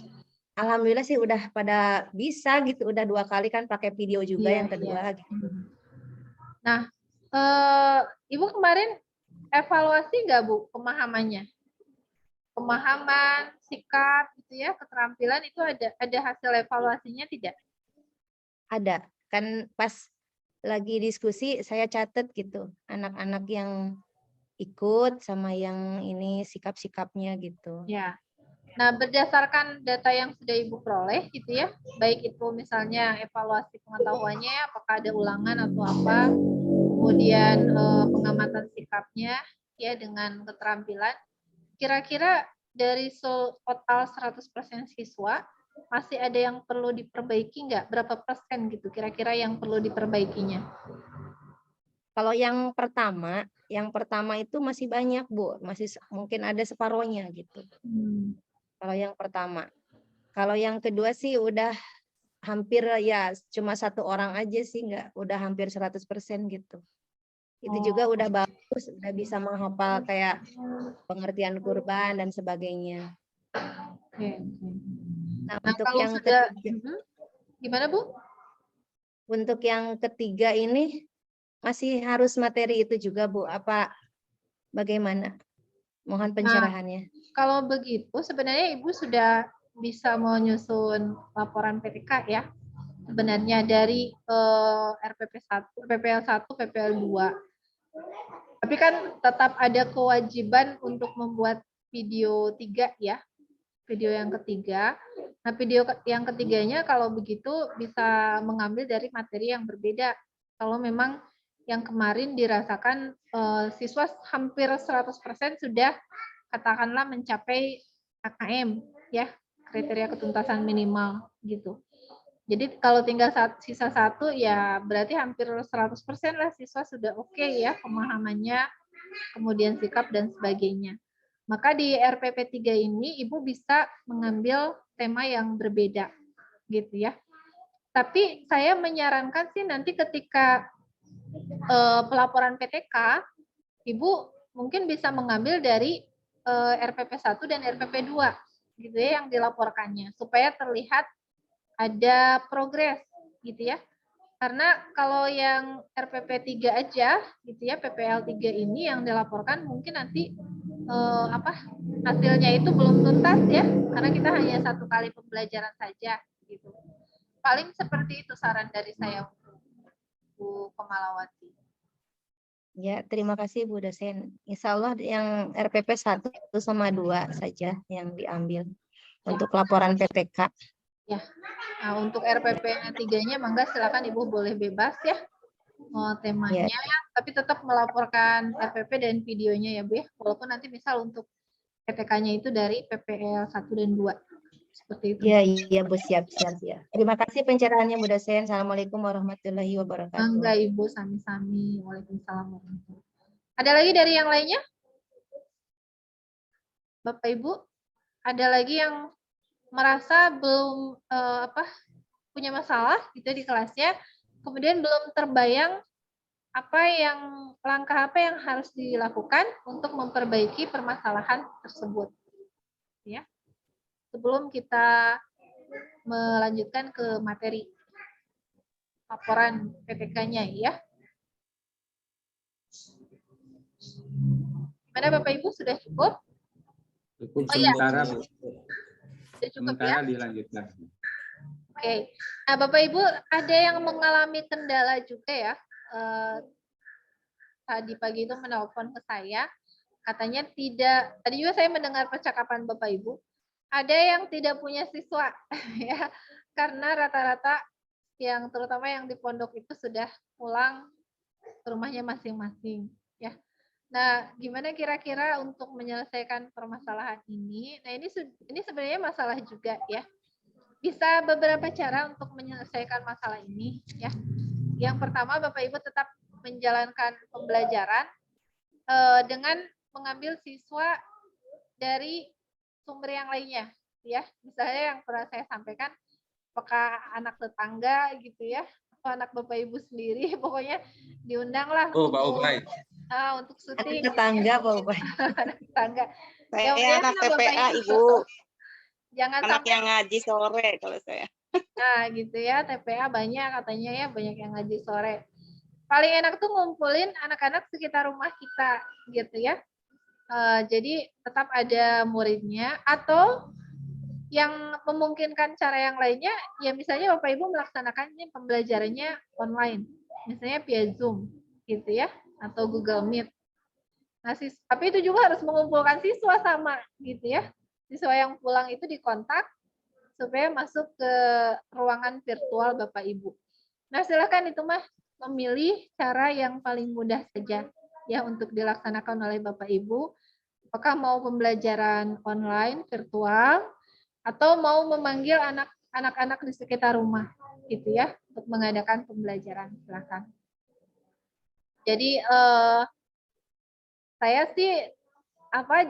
C: alhamdulillah sih udah pada bisa gitu, udah 2 kali kan pakai video juga
A: Iya,
C: yang
A: iya.
C: kedua gitu.
A: Nah, Ibu kemarin evaluasi nggak Bu pemahamannya? Pemahaman, sikap, gitu ya, keterampilan itu ada hasil evaluasinya tidak?
C: Ada. Kan pas lagi diskusi saya catat gitu, anak-anak yang ikut sama yang ini sikap-sikapnya gitu.
A: Ya. Nah, berdasarkan data yang sudah Ibu peroleh gitu ya, baik itu misalnya evaluasi pengetahuannya, apakah ada ulangan atau apa, kemudian pengamatan sikapnya ya dengan keterampilan, kira-kira dari total 100% siswa masih ada yang perlu diperbaiki nggak? Berapa persen gitu kira-kira yang perlu diperbaikinya?
C: Kalau yang pertama itu masih banyak, Bu. Masih mungkin ada separohnya gitu. Kalau yang pertama. Kalau yang kedua sih udah hampir ya cuma 1 orang aja sih udah hampir 100% gitu. Itu juga udah bagus, udah bisa menghafal kayak pengertian kurban dan sebagainya.
A: Oke.
C: Nah,
A: Nah,
C: untuk
A: kalau
C: yang
A: sudah,
C: ketiga,
A: gimana Bu?
C: untuk yang ketiga ini masih harus materi itu juga, Bu. Apa bagaimana? Mohon pencerahannya.
A: Kalau begitu, sebenarnya Ibu sudah bisa menyusun laporan PTK ya. Sebenarnya dari RPP 1, PPL 1, PPL 2. Tapi kan tetap ada kewajiban untuk membuat video 3 ya. Video yang ketiga. Nah, video yang ketiganya kalau begitu bisa mengambil dari materi yang berbeda. Kalau memang yang kemarin dirasakan siswa hampir 100% sudah katakanlah mencapai KKM ya, kriteria ketuntasan minimal gitu. Jadi kalau tinggal sisa 1 ya berarti hampir 100% lah siswa sudah oke ya pemahamannya, kemudian sikap dan sebagainya. Maka di RPP 3 ini Ibu bisa mengambil tema yang berbeda gitu ya. Tapi saya menyarankan sih nanti ketika pelaporan PTK, Ibu mungkin bisa mengambil dari RPP 1 dan RPP 2 gitu ya yang dilaporkannya supaya terlihat ada progres gitu ya. Karena kalau yang RPP 3 aja gitu ya, PPL 3 ini yang dilaporkan mungkin nanti hasilnya itu belum tuntas ya, karena kita hanya 1 kali pembelajaran saja gitu. Paling seperti itu saran dari saya untuk Bu Komalawati.
C: Ya, terima kasih Bu dosen. Insya Allah yang RPP 1 sama 2 saja yang diambil untuk laporan PTK.
A: Ya. Nah, untuk RPP 3-nya mangga silakan Ibu boleh bebas ya. Temanya, tapi tetap melaporkan RPP dan videonya ya Bu ya. Walaupun nanti misal untuk PTK-nya itu dari PPL 1 dan 2. Seperti itu.
C: Iya Bu, siap. Terima kasih pencerahannya Bu dosen. Assalamualaikum warahmatullahi wabarakatuh.
A: Mangga Ibu, sami-sami. Waalaikumsalam warahmatullahi wabarakatuh. Ada lagi dari yang lainnya? Bapak Ibu, ada lagi yang merasa belum punya masalah gitu di kelasnya, kemudian belum terbayang langkah apa yang harus dilakukan untuk memperbaiki permasalahan tersebut. Ya. Sebelum kita melanjutkan ke materi laporan PTK-nya ya. Gimana Bapak Ibu, sudah cukup?
F: Cukup
A: Oh, iya.
F: sementara,
A: Sudah cukup
F: sementara
A: ya?
F: dilanjutkan.
A: Oke. Nah, Bapak Ibu ada yang mengalami kendala juga ya. Tadi pagi itu menelpon ke saya, katanya tadi juga saya mendengar percakapan Bapak Ibu, ada yang tidak punya siswa ya, karena rata-rata yang terutama yang di pondok itu sudah pulang ke rumahnya masing-masing ya. Nah, gimana kira-kira untuk menyelesaikan permasalahan ini? Nah, ini sebenarnya masalah juga ya. Bisa beberapa cara untuk menyelesaikan masalah ini ya. Yang pertama, Bapak Ibu tetap menjalankan pembelajaran dengan mengambil siswa dari sumber yang lainnya ya. Misalnya yang pernah saya sampaikan, apakah anak tetangga gitu ya, atau anak Bapak Ibu sendiri, pokoknya diundanglah
F: Oh, Pak Ubay.
A: untuk syuting.
C: Tetangga, Pak Ubay.
A: Anak tetangga.
G: Saya
A: Ya,
G: anak
A: karena Bapak
G: TPA,
A: Ibu
G: Ibu.
A: jangan
G: Anak
A: sampai
G: yang ngaji sore kalau saya.
A: nah gitu ya, TPA banyak katanya ya, banyak yang ngaji sore. Paling enak tuh ngumpulin anak-anak sekitar rumah kita gitu ya. Jadi tetap ada muridnya, atau yang memungkinkan cara yang lainnya ya, misalnya Bapak Ibu melaksanakannya pembelajarannya online, misalnya via Zoom gitu ya, atau Google Meet. Nah, tapi itu juga harus mengumpulkan siswa sama gitu ya. Siswa yang pulang itu dikontak supaya masuk ke ruangan virtual Bapak Ibu. Nah, silakan itu mah memilih cara yang paling mudah saja ya untuk dilaksanakan oleh Bapak Ibu. Apakah mau pembelajaran online virtual atau mau memanggil anak-anak di sekitar rumah gitu ya untuk mengadakan pembelajaran, silakan. Jadi saya sih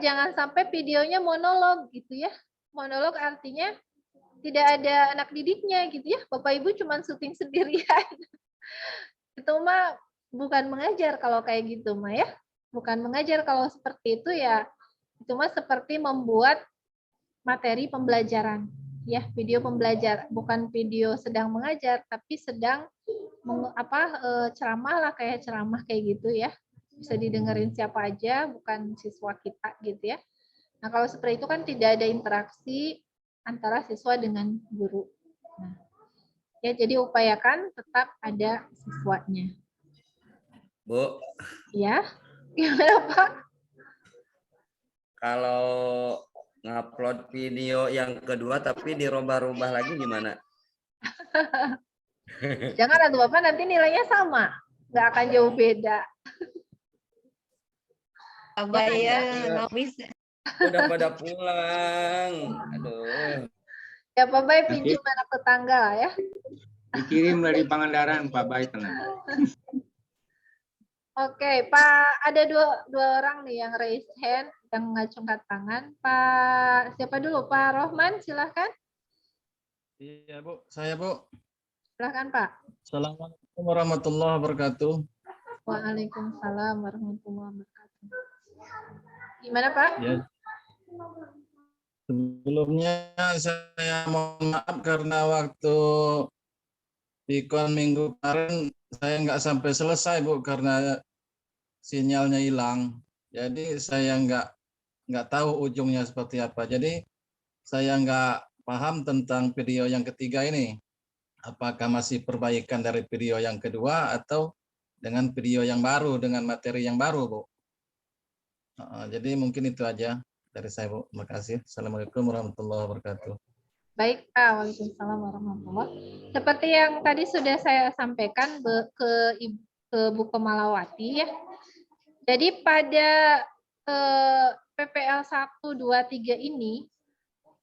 A: jangan sampai videonya monolog gitu ya. Monolog artinya tidak ada anak didiknya gitu ya. Bapak Ibu cuma syuting sendirian. Itu mah bukan mengajar kalau kayak gitu mah ya. Bukan mengajar kalau seperti itu ya. Itu mah seperti membuat materi pembelajaran. Ya, video pembelajar, bukan video sedang mengajar, tapi sedang ceramah lah, kayak ceramah kayak gitu ya. Bisa didengerin siapa aja, bukan siswa kita gitu ya. Nah, kalau seperti itu kan tidak ada interaksi antara siswa dengan guru. Nah, ya, jadi upayakan tetap ada siswanya.
B: Bu,
A: Ya, gimana Pak?
B: kalau ngupload video yang kedua tapi dirubah-rubah lagi gimana?
A: Jangan atuh Bapak, nanti nilainya sama. Nggak akan jauh beda.
C: Ubay ya, nggak bisa.
B: Udah pada pulang. Aduh.
A: Ya Pak Bay pinjam anak tetangga lah ya.
F: Dikirim dari Pangandaran, Pak Bay, tenang.
A: Oke, Pak, ada dua orang nih yang raise hand, yang mengacungkan tangan. Pak, siapa dulu? Pak Rohman, silahkan.
H: Iya, Bu. Saya, Bu.
A: Silahkan, Pak.
H: Assalamualaikum warahmatullahi wabarakatuh.
A: Waalaikumsalam warahmatullahi wabarakatuh. Gimana, Pak?
H: Ya. Sebelumnya saya mohon maaf karena waktu Pikon minggu kemarin saya nggak sampai selesai, Bu, karena sinyalnya hilang. Jadi saya nggak tahu ujungnya seperti apa. Jadi saya nggak paham tentang video yang ketiga ini. Apakah masih perbaikan dari video yang kedua atau dengan video yang baru, dengan materi yang baru, Bu? Jadi mungkin itu aja dari saya, Bu. Terima kasih. Assalamualaikum warahmatullahi wabarakatuh.
A: Baik, Pak. Waalaikumsalam warahmatullahi wabarakatuh. Seperti yang tadi sudah saya sampaikan ke Bu Kemalawati ya. Jadi pada PPL 1, 2, 3 ini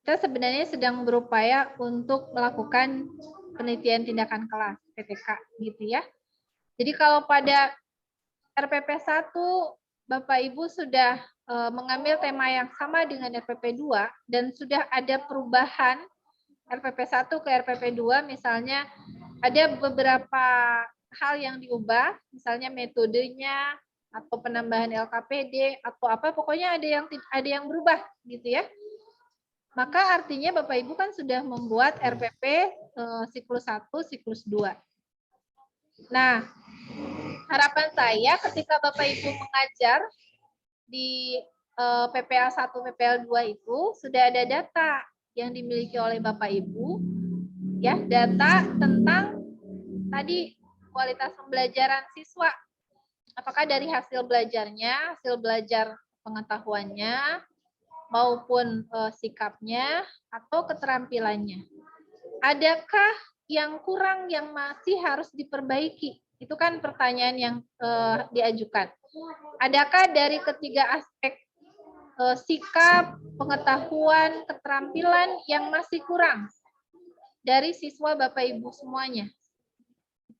A: kita sebenarnya sedang berupaya untuk melakukan penelitian tindakan kelas PTK gitu ya. Jadi kalau pada RPP 1 Bapak Ibu sudah mengambil tema yang sama dengan RPP 2 dan sudah ada perubahan RPP 1 ke RPP 2, misalnya ada beberapa hal yang diubah, misalnya metodenya atau penambahan LKPD atau apa, pokoknya ada yang berubah gitu ya. Maka artinya Bapak Ibu kan sudah membuat RPP siklus 1, siklus 2. Nah, harapan saya ketika Bapak Ibu mengajar di PPL 1, PPL 2 itu sudah ada data yang dimiliki oleh Bapak Ibu, ya, data tentang tadi kualitas pembelajaran siswa. Apakah dari hasil belajarnya, hasil belajar pengetahuannya, maupun sikapnya atau keterampilannya. Adakah yang kurang yang masih harus diperbaiki? Itu kan pertanyaan yang diajukan. Adakah dari ketiga aspek sikap, pengetahuan, keterampilan yang masih kurang dari siswa Bapak Ibu semuanya?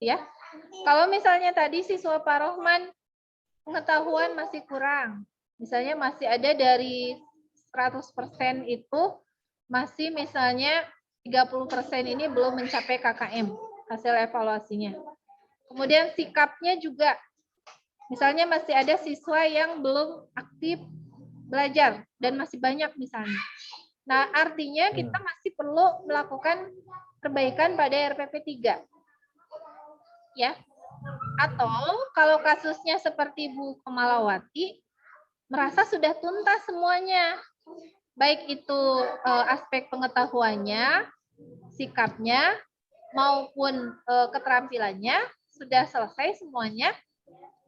A: Ya. Kalau misalnya tadi siswa Pak Rohman pengetahuan masih kurang, misalnya masih ada dari 100% itu masih misalnya 30% ini belum mencapai KKM hasil evaluasinya. Kemudian sikapnya juga, misalnya masih ada siswa yang belum aktif belajar dan masih banyak misalnya. Nah, artinya kita masih perlu melakukan perbaikan pada RPP 3. Ya. Atau kalau kasusnya seperti Bu Komalawati merasa sudah tuntas semuanya. Baik itu aspek pengetahuannya, sikapnya maupun keterampilannya sudah selesai semuanya,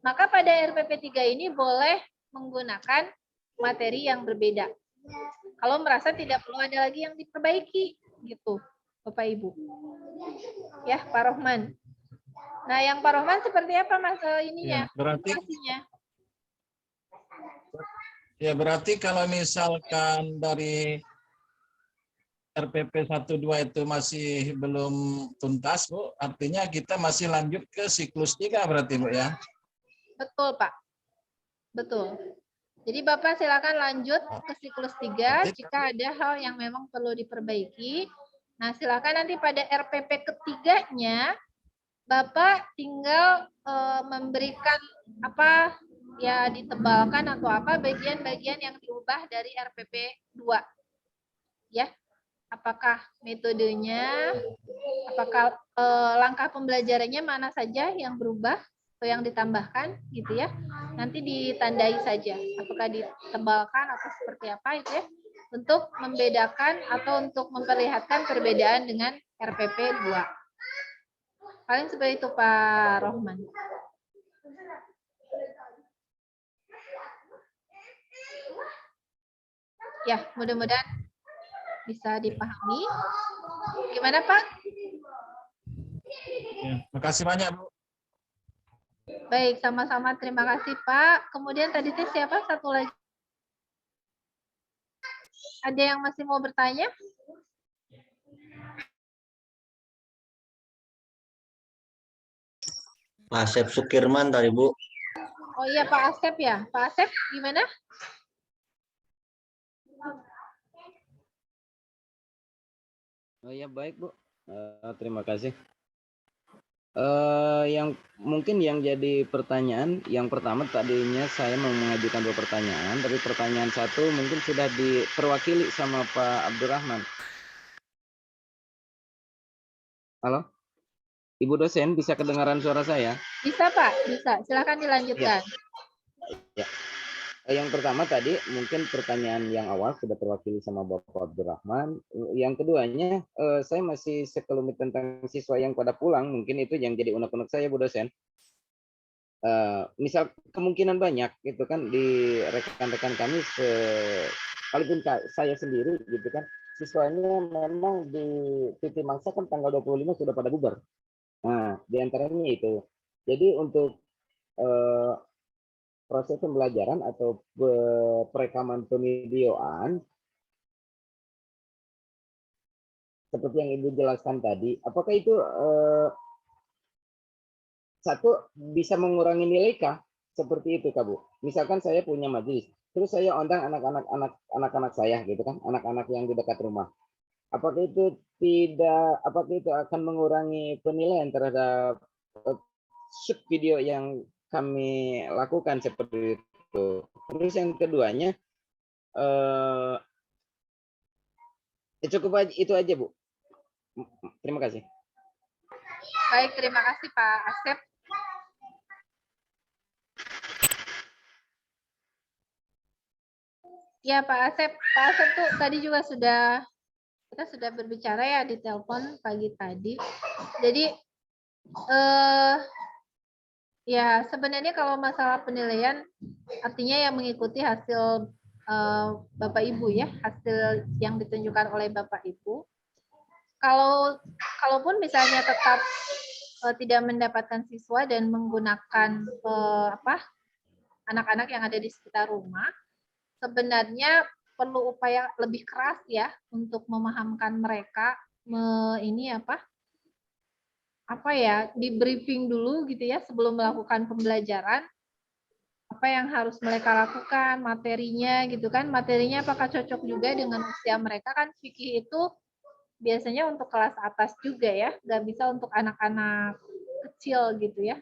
A: maka pada RPP 3 ini boleh menggunakan materi yang berbeda. Kalau merasa tidak perlu ada lagi yang diperbaiki, gitu, Bapak Ibu. Ya, Pak Rohman. Nah, yang Pak Rohman seperti apa Mas ininya?
H: Ya, berarti kalau misalkan dari RPP 12 itu masih belum tuntas, Bu, artinya kita masih lanjut ke siklus 3 berarti, Bu, ya?
A: Betul, Pak. Betul. Jadi Bapak silakan lanjut ke siklus 3 jika ada hal yang memang perlu diperbaiki. Nah, silakan nanti pada RPP ketiganya Bapak tinggal memberikan apa ya, ditebalkan atau apa bagian-bagian yang diubah dari RPP 2. Ya. Apakah metodenya, apakah langkah pembelajarannya mana saja yang berubah atau yang ditambahkan gitu ya. Nanti ditandai saja apakah ditebalkan atau seperti apa itu ya, untuk membedakan atau untuk memperlihatkan perbedaan dengan RPP 2. Paling seperti itu Pak Rohman. Ya, mudah-mudahan bisa dipahami. Gimana Pak?
H: Ya, makasih banyak Bu.
A: Baik, sama-sama. Terima kasih Pak. Kemudian tadi itu siapa? Satu lagi. Ada yang masih mau bertanya?
I: Pak Asep Sukirman tadi Bu.
A: Oh iya Pak Asep ya. Pak Asep gimana?
J: Oh ya baik Bu, terima kasih. Yang mungkin yang jadi pertanyaan, yang pertama tadinya saya mau mengajukan 2 pertanyaan, tapi pertanyaan 1 mungkin sudah diperwakili sama Pak Abdurrahman. Halo, Ibu dosen bisa kedengaran suara saya?
A: Bisa Pak, bisa. Silakan dilanjutkan.
J: Ya. Yang pertama tadi mungkin pertanyaan yang awal sudah terwakili sama Bapak Abdurrahman. Yang keduanya saya masih sekelumit tentang siswa yang pada pulang, mungkin itu yang jadi unek-unek saya Bu dosen. Misal kemungkinan banyak gitu kan di rekan-rekan kami sekalipun saya sendiri gitu kan, siswanya memang di Titi Mangsa kan tanggal 25 sudah pada bubar. Nah, diantaranya itu. Jadi untuk proses pembelajaran atau perekaman pemvideoan seperti yang Ibu jelaskan tadi, apakah itu satu bisa mengurangi nilai kah? Seperti itu Kak Bu. Misalkan saya punya majelis, terus saya undang anak-anak saya gitu kan, anak-anak yang di dekat rumah. Apakah itu akan mengurangi penilaian terhadap shoot video yang kami lakukan seperti itu. Terus yang keduanya, cukup itu aja Bu. Terima kasih.
A: Baik, terima kasih Pak Asep. Ya Pak Asep tuh tadi juga kita sudah berbicara ya di telepon pagi tadi. Jadi ya sebenarnya kalau masalah penilaian artinya yang mengikuti hasil Bapak Ibu ya, hasil yang ditunjukkan oleh Bapak Ibu. Kalaupun misalnya tetap tidak mendapatkan siswa dan menggunakan anak-anak yang ada di sekitar rumah, sebenarnya perlu upaya lebih keras ya untuk memahamkan mereka di briefing dulu gitu ya sebelum melakukan pembelajaran, apa yang harus mereka lakukan, materinya gitu kan, materinya apakah cocok juga dengan usia mereka kan. Fikih itu biasanya untuk kelas atas juga ya, nggak bisa untuk anak-anak kecil gitu ya.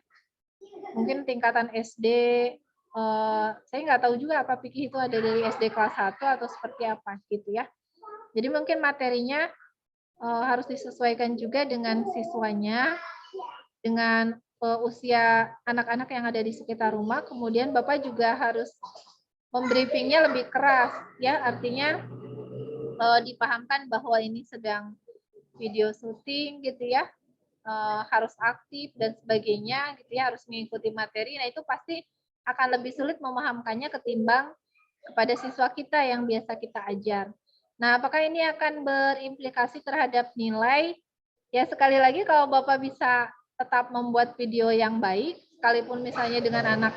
A: Mungkin tingkatan SD, saya nggak tahu juga apa fikih itu ada dari SD kelas 1 atau seperti apa gitu ya. Jadi mungkin materinya harus disesuaikan juga dengan siswanya, dengan usia anak-anak yang ada di sekitar rumah. Kemudian Bapak juga harus membriefingnya lebih keras ya, artinya dipahamkan bahwa ini sedang video syuting gitu ya, harus aktif dan sebagainya gitu ya, harus mengikuti materi. Nah itu pasti akan lebih sulit memahamkannya ketimbang kepada siswa kita yang biasa kita ajar. Nah, apakah ini akan berimplikasi terhadap nilai? Ya, sekali lagi kalau Bapak bisa tetap membuat video yang baik, sekalipun misalnya dengan anak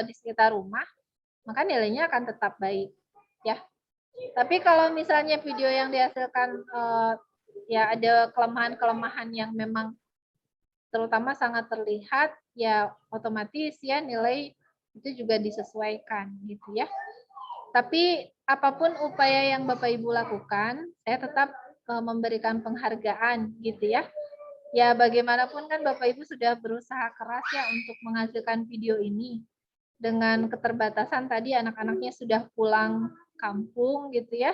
A: di sekitar rumah, maka nilainya akan tetap baik. Ya. Tapi kalau misalnya video yang dihasilkan ya ada kelemahan-kelemahan yang memang terutama sangat terlihat, ya otomatis ya nilai itu juga disesuaikan gitu ya. Tapi apapun upaya yang Bapak Ibu lakukan, saya tetap memberikan penghargaan gitu ya. Ya bagaimanapun kan Bapak Ibu sudah berusaha keras ya untuk menghasilkan video ini. Dengan keterbatasan tadi anak-anaknya sudah pulang kampung gitu ya.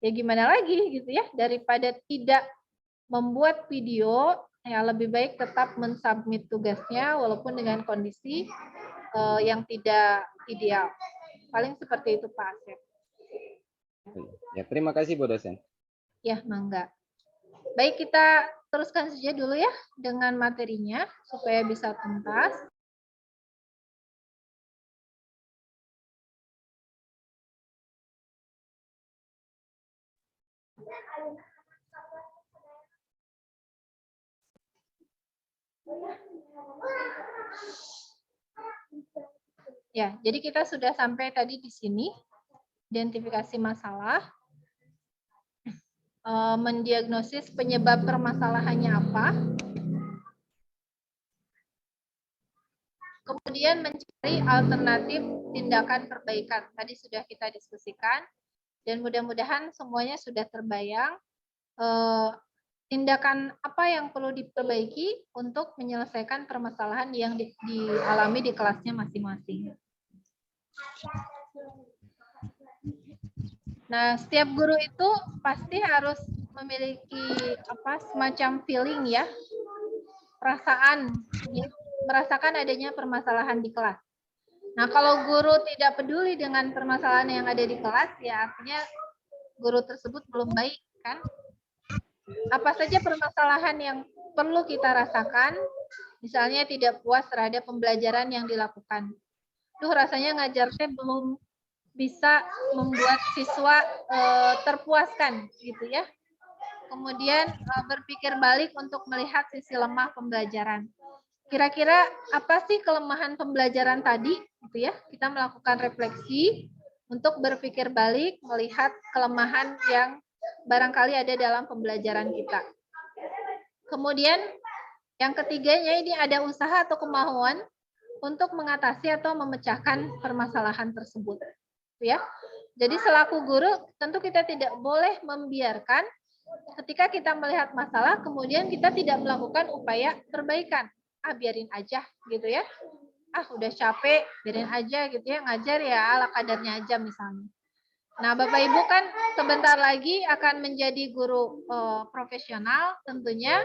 A: Ya gimana lagi gitu ya, daripada tidak membuat video, ya lebih baik tetap mensubmit tugasnya walaupun dengan kondisi yang tidak ideal. Paling seperti itu Pak Asep.
J: Ya, terima kasih Bu dosen.
A: Ya, mangga. Baik, kita teruskan saja dulu ya dengan materinya supaya bisa tuntas. Ya, jadi kita sudah sampai tadi di sini, identifikasi masalah, mendiagnosis penyebab permasalahannya apa, kemudian mencari alternatif tindakan perbaikan. Tadi sudah kita diskusikan, dan mudah-mudahan semuanya sudah terbayang tindakan apa yang perlu diperbaiki untuk menyelesaikan permasalahan yang dialami di kelasnya masing-masing. Nah, setiap guru itu pasti harus memiliki semacam feeling ya, perasaan, ya, merasakan adanya permasalahan di kelas. Nah, kalau guru tidak peduli dengan permasalahan yang ada di kelas, ya artinya guru tersebut belum baik, kan? Apa saja permasalahan yang perlu kita rasakan, misalnya tidak puas terhadap pembelajaran yang dilakukan. Rasanya ngajarnya belum bisa membuat siswa terpuaskan, gitu ya. Kemudian berpikir balik untuk melihat sisi lemah pembelajaran. Kira-kira apa sih kelemahan pembelajaran tadi, gitu ya? Kita melakukan refleksi untuk berpikir balik, melihat kelemahan yang barangkali ada dalam pembelajaran kita. Kemudian yang ketiganya ini ada usaha atau kemauan untuk mengatasi atau memecahkan permasalahan tersebut. Ya. Jadi selaku guru tentu kita tidak boleh membiarkan ketika kita melihat masalah kemudian kita tidak melakukan upaya perbaikan. Biarin aja gitu ya. Udah capek, biarin aja gitu ya, ngajar ya ala kadarnya aja misalnya. Nah, Bapak Ibu kan sebentar lagi akan menjadi guru profesional, tentunya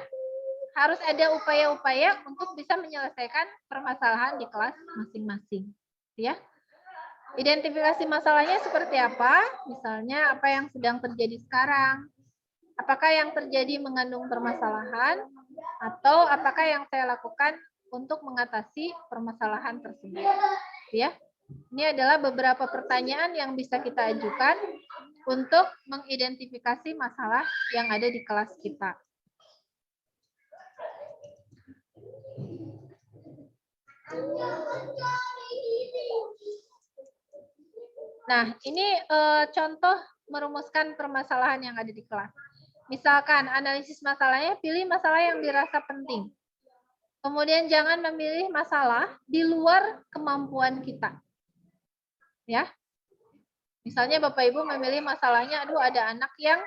A: harus ada upaya-upaya untuk bisa menyelesaikan permasalahan di kelas masing-masing. Ya. Identifikasi masalahnya seperti apa? Misalnya apa yang sedang terjadi sekarang? Apakah yang terjadi mengandung permasalahan? Atau apakah yang saya lakukan untuk mengatasi permasalahan tersebut? Ya. Ini adalah beberapa pertanyaan yang bisa kita ajukan untuk mengidentifikasi masalah yang ada di kelas kita. Nah, ini contoh merumuskan permasalahan yang ada di kelas. Misalkan analisis masalahnya, pilih masalah yang dirasa penting. Kemudian jangan memilih masalah di luar kemampuan kita. Ya. Misalnya Bapak Ibu memilih masalahnya, ada anak yang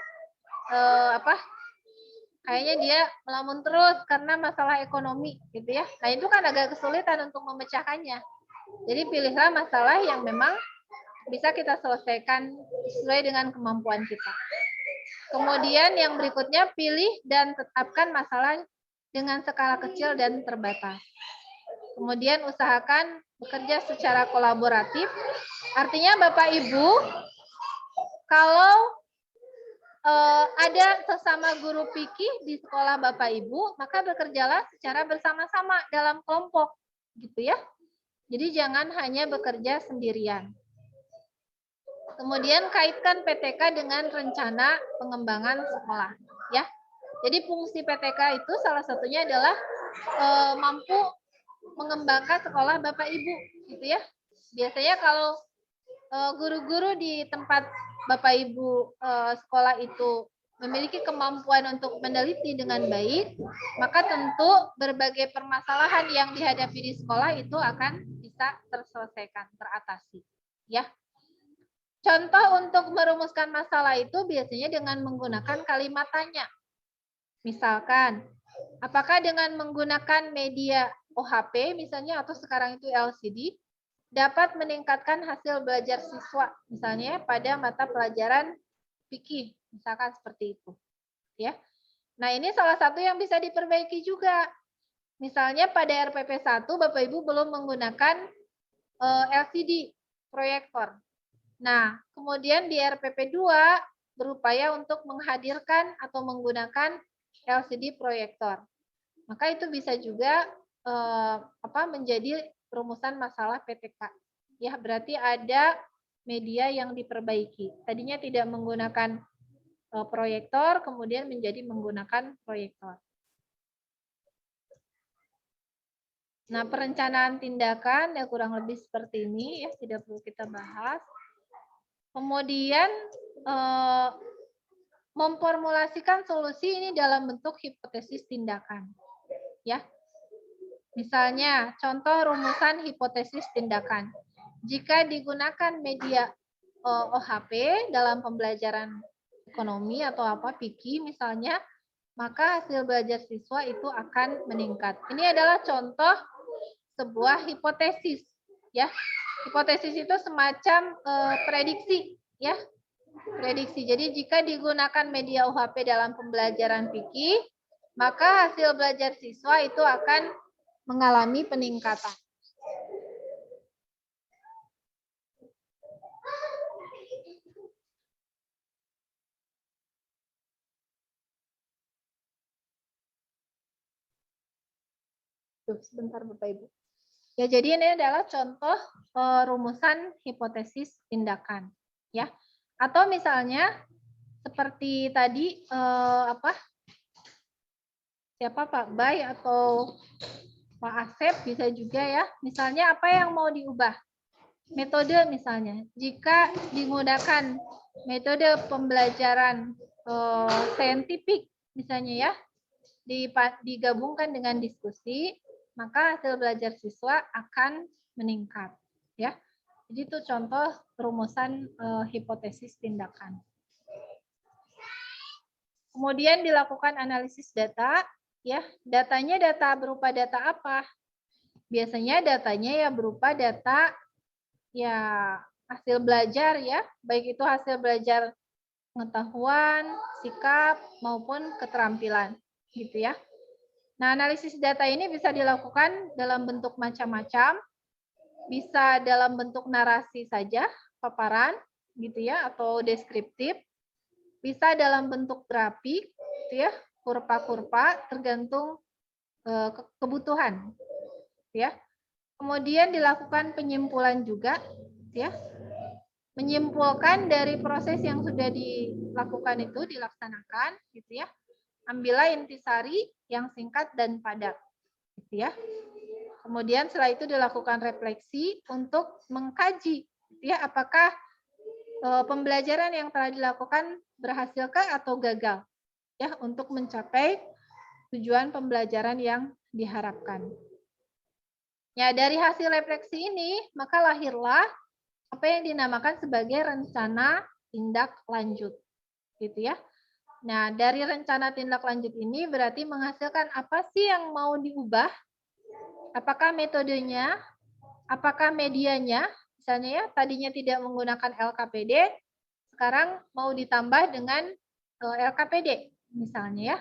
A: kayaknya dia melamun terus karena masalah ekonomi gitu ya. Nah, itu kan agak kesulitan untuk memecahkannya. Jadi pilihlah masalah yang memang bisa kita selesaikan sesuai dengan kemampuan kita. Kemudian yang berikutnya, pilih dan tetapkan masalah dengan skala kecil dan terbatas. Kemudian usahakan bekerja secara kolaboratif. Artinya Bapak Ibu, kalau ada sesama guru fikih di sekolah Bapak Ibu, maka bekerjalah secara bersama-sama dalam kelompok, gitu ya. Jadi jangan hanya bekerja sendirian. Kemudian kaitkan PTK dengan rencana pengembangan sekolah, ya. Jadi fungsi PTK itu salah satunya adalah mampu mengembangkan sekolah Bapak Ibu, gitu ya. Biasanya kalau guru-guru di tempat Bapak Ibu sekolah itu memiliki kemampuan untuk meneliti dengan baik, maka tentu berbagai permasalahan yang dihadapi di sekolah itu akan bisa terselesaikan, teratasi. Ya. Contoh untuk merumuskan masalah itu biasanya dengan menggunakan kalimat tanya. Misalkan, apakah dengan menggunakan media OHP misalnya atau sekarang itu LCD, dapat meningkatkan hasil belajar siswa, misalnya pada mata pelajaran fikih, misalkan seperti itu. Ya. Nah, ini salah satu yang bisa diperbaiki juga. Misalnya pada RPP 1, Bapak Ibu belum menggunakan LCD, proyektor. Nah, kemudian di RPP 2 berupaya untuk menghadirkan atau menggunakan LCD proyektor. Maka itu bisa juga menjadi rumusan masalah PTK. Ya, berarti ada media yang diperbaiki. Tadinya tidak menggunakan proyektor, kemudian menjadi menggunakan proyektor. Nah, perencanaan tindakan ya kurang lebih seperti ini ya, tidak perlu kita bahas. Kemudian memformulasikan solusi ini dalam bentuk hipotesis tindakan. Ya. Misalnya, contoh rumusan hipotesis tindakan. Jika digunakan media OHP dalam pembelajaran ekonomi atau fikih misalnya, maka hasil belajar siswa itu akan meningkat. Ini adalah contoh sebuah hipotesis, ya. Hipotesis itu semacam prediksi, ya. Prediksi. Jadi jika digunakan media OHP dalam pembelajaran fikih, maka hasil belajar siswa itu akan mengalami peningkatan. Sebentar Bapak Ibu. Ya, jadi ini adalah contoh rumusan hipotesis tindakan, ya. Atau misalnya seperti tadi siapa Pak Bay atau Pak Asep bisa juga ya. Misalnya apa yang mau diubah? Metode misalnya. Jika digunakan metode pembelajaran saintifik misalnya ya, digabungkan dengan diskusi, maka hasil belajar siswa akan meningkat, ya. Jadi itu contoh rumusan hipotesis tindakan. Kemudian dilakukan analisis data, ya. Datanya data berupa data apa? Biasanya datanya ya berupa data ya hasil belajar ya, baik itu hasil belajar pengetahuan, sikap maupun keterampilan, gitu ya. Nah, analisis data ini bisa dilakukan dalam bentuk macam-macam, bisa dalam bentuk narasi saja, paparan, gitu ya, atau deskriptif, bisa dalam bentuk grafik, gitu ya, kurva-kurva, tergantung kebutuhan, ya. Kemudian dilakukan penyimpulan juga, ya, menyimpulkan dari proses yang sudah dilakukan itu dilaksanakan, gitu ya. Ambillah intisari yang singkat dan padat, gitu ya. Kemudian setelah itu dilakukan refleksi untuk mengkaji, gitu ya, apakah pembelajaran yang telah dilakukan berhasilkah atau gagal, ya, untuk mencapai tujuan pembelajaran yang diharapkan. Ya, dari hasil refleksi ini maka lahirlah apa yang dinamakan sebagai rencana tindak lanjut, gitu ya. Nah, dari rencana tindak lanjut ini berarti menghasilkan apa sih yang mau diubah? Apakah metodenya? Apakah medianya? Misalnya ya, tadinya tidak menggunakan LKPD, sekarang mau ditambah dengan LKPD misalnya ya.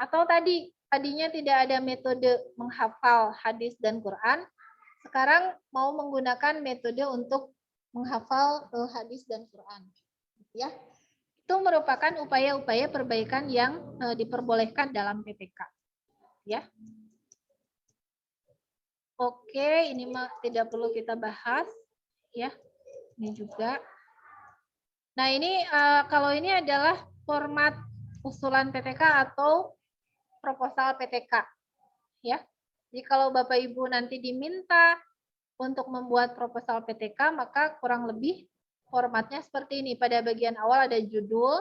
A: Atau tadinya tidak ada metode menghafal hadis dan Quran, sekarang mau menggunakan metode untuk menghafal hadis dan Quran. Ya. Itu merupakan upaya-upaya perbaikan yang diperbolehkan dalam PPK. Ya. Oke, ini tidak perlu kita bahas. Ya, ini juga. Nah, ini kalau ini adalah format usulan PTK atau proposal PTK. Ya. Jadi kalau Bapak Ibu nanti diminta untuk membuat proposal PTK, maka kurang lebih formatnya seperti ini. Pada bagian awal ada judul,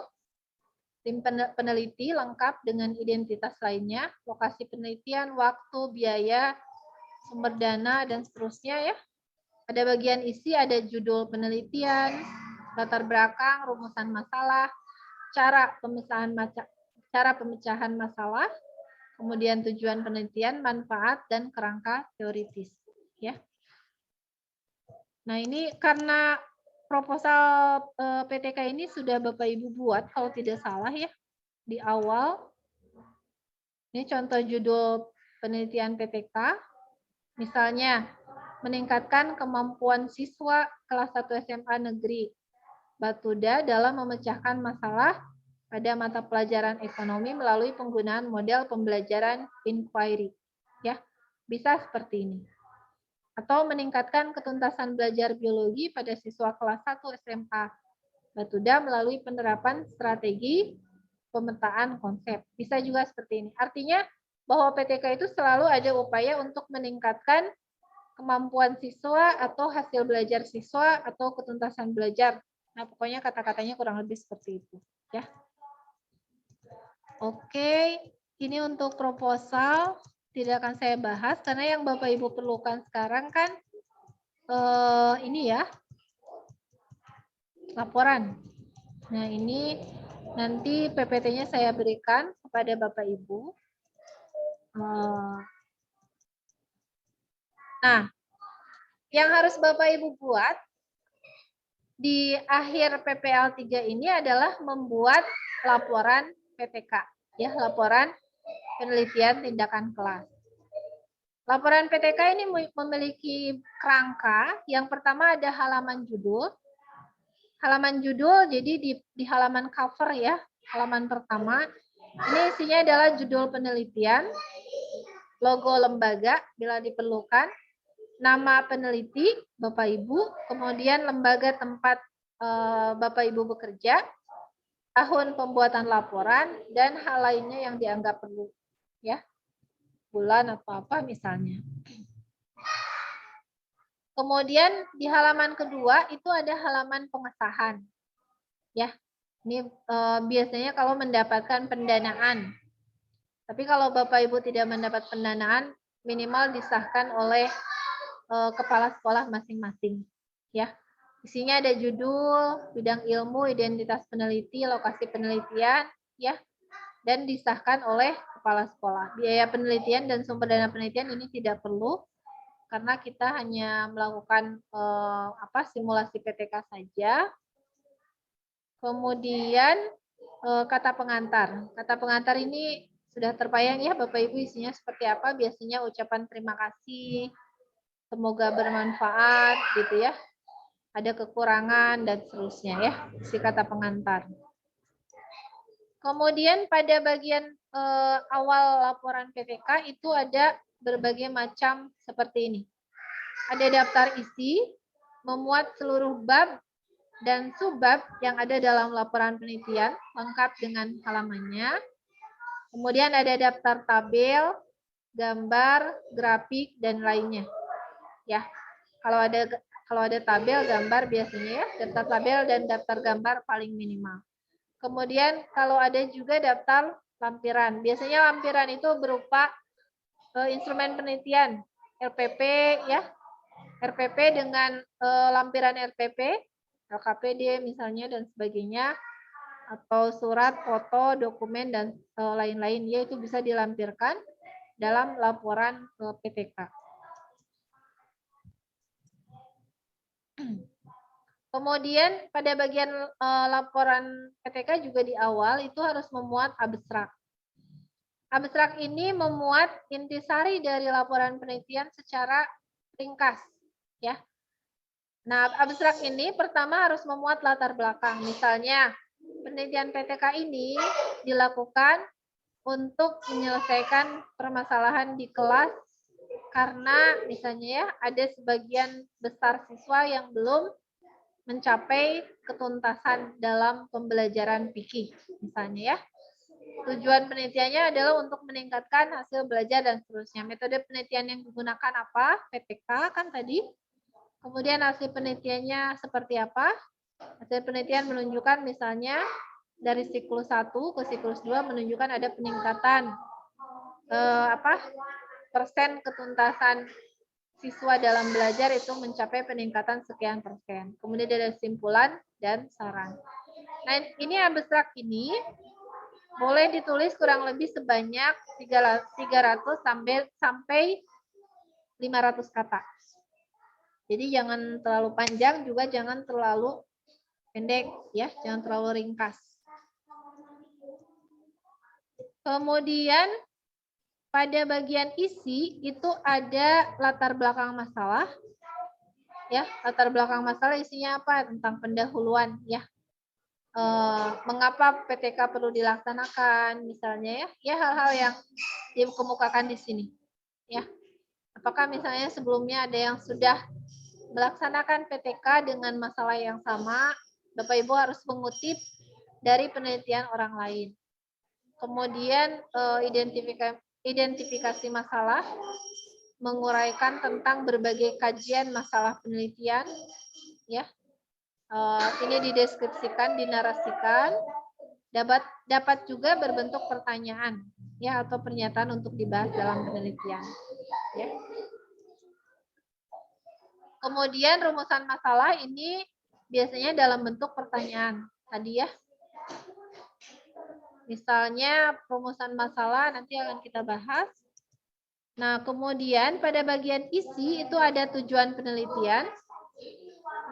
A: tim peneliti lengkap dengan identitas lainnya, lokasi penelitian, waktu, biaya, sumber dana, dan seterusnya ya. Pada bagian isi ada judul penelitian, latar belakang, rumusan masalah, cara pemecahan masalah, kemudian tujuan penelitian, manfaat, dan kerangka teoritis. Ya. Nah ini karena proposal PTK ini sudah Bapak Ibu buat kalau tidak salah ya di awal. Ini contoh judul penelitian PTK. Misalnya meningkatkan kemampuan siswa kelas 1 SMA negeri Batuda dalam memecahkan masalah pada mata pelajaran ekonomi melalui penggunaan model pembelajaran inquiry. Ya, bisa seperti ini. Atau meningkatkan ketuntasan belajar biologi pada siswa kelas 1 SMA Batuda melalui penerapan strategi pemetaan konsep. Bisa juga seperti ini. Artinya bahwa PTK itu selalu ada upaya untuk meningkatkan kemampuan siswa atau hasil belajar siswa atau ketuntasan belajar. Nah, pokoknya kata-katanya kurang lebih seperti itu. Ya. Oke, ini untuk proposal. Tidak akan saya bahas karena yang Bapak Ibu perlukan sekarang kan ini ya laporan. Nah ini nanti PPT-nya saya berikan kepada Bapak Ibu. Nah yang harus Bapak Ibu buat di akhir PPL 3 ini adalah membuat laporan PTK, ya laporan penelitian tindakan kelas. Laporan PTK ini memiliki kerangka. Yang pertama ada halaman judul. Halaman judul, jadi di halaman cover ya, halaman pertama. Ini isinya adalah judul penelitian, logo lembaga bila diperlukan, nama peneliti, Bapak Ibu, kemudian lembaga tempat Bapak Ibu bekerja, tahun pembuatan laporan, dan hal lainnya yang dianggap perlu. Ya. Bulan atau apa misalnya. Kemudian di halaman kedua itu ada halaman pengesahan. Ya, ini biasanya kalau mendapatkan pendanaan. Tapi kalau Bapak Ibu tidak mendapat pendanaan, minimal disahkan oleh kepala sekolah masing-masing. Ya, isinya ada judul, bidang ilmu, identitas peneliti, lokasi penelitian, ya, dan disahkan oleh kepala sekolah. Biaya penelitian dan sumber dana penelitian ini tidak perlu karena kita hanya melakukan simulasi PTK saja. Kemudian kata pengantar. Kata pengantar ini sudah terbayang ya Bapak Ibu isinya seperti apa? Biasanya ucapan terima kasih, semoga bermanfaat gitu ya. Ada kekurangan dan seterusnya ya, si kata pengantar. Kemudian pada bagian awal laporan PPK itu ada berbagai macam seperti ini. Ada daftar isi, memuat seluruh bab dan subbab yang ada dalam laporan penelitian, lengkap dengan halamannya. Kemudian ada daftar tabel, gambar, grafik, dan lainnya. Ya, kalau ada tabel, gambar biasanya ya, daftar tabel dan daftar gambar paling minimal. Kemudian kalau ada juga daftar lampiran. Biasanya lampiran itu berupa instrumen penelitian, RPP ya. RPP dengan lampiran RPP, LKPD misalnya dan sebagainya. atau surat, foto, dokumen, dan lain-lain, yaitu bisa dilampirkan dalam laporan PTK. Kemudian pada bagian laporan PTK juga di awal itu harus memuat abstrak. Abstrak ini memuat intisari dari laporan penelitian secara ringkas, ya. Nah, abstrak ini pertama harus memuat latar belakang. Misalnya, penelitian PTK ini dilakukan untuk menyelesaikan permasalahan di kelas karena misalnya ya ada sebagian besar siswa yang belum mencapai ketuntasan dalam pembelajaran fikih misalnya ya. Tujuan penelitiannya adalah untuk meningkatkan hasil belajar dan seterusnya. Metode penelitian yang digunakan apa? PTK kan tadi. Kemudian hasil penelitiannya seperti apa? Hasil penelitian menunjukkan misalnya dari siklus 1 ke siklus 2 menunjukkan ada peningkatan persen ketuntasan siswa dalam belajar itu mencapai peningkatan sekian persen. Kemudian ada kesimpulan dan saran. Nah, ini abstrak ini boleh ditulis kurang lebih sebanyak 300 sampai 500 kata. Jadi jangan terlalu panjang, juga jangan terlalu pendek, ya, jangan terlalu ringkas. Kemudian pada bagian isi itu ada latar belakang masalah, ya, latar belakang masalah isinya apa? Tentang pendahuluan, ya. Mengapa PTK perlu dilaksanakan, misalnya, ya, hal-hal yang dikemukakan di sini, ya. Apakah misalnya sebelumnya ada yang sudah melaksanakan PTK dengan masalah yang sama, Bapak Ibu harus mengutip dari penelitian orang lain. Kemudian identifikasi masalah, menguraikan tentang berbagai kajian masalah penelitian, ya. Ini dideskripsikan, dinarasikan, dapat juga berbentuk pertanyaan, ya, atau pernyataan untuk dibahas dalam penelitian, ya. Kemudian rumusan masalah ini biasanya dalam bentuk pertanyaan tadi, ya. Misalnya rumusan masalah nanti akan kita bahas. Nah, kemudian pada bagian isi itu ada tujuan penelitian,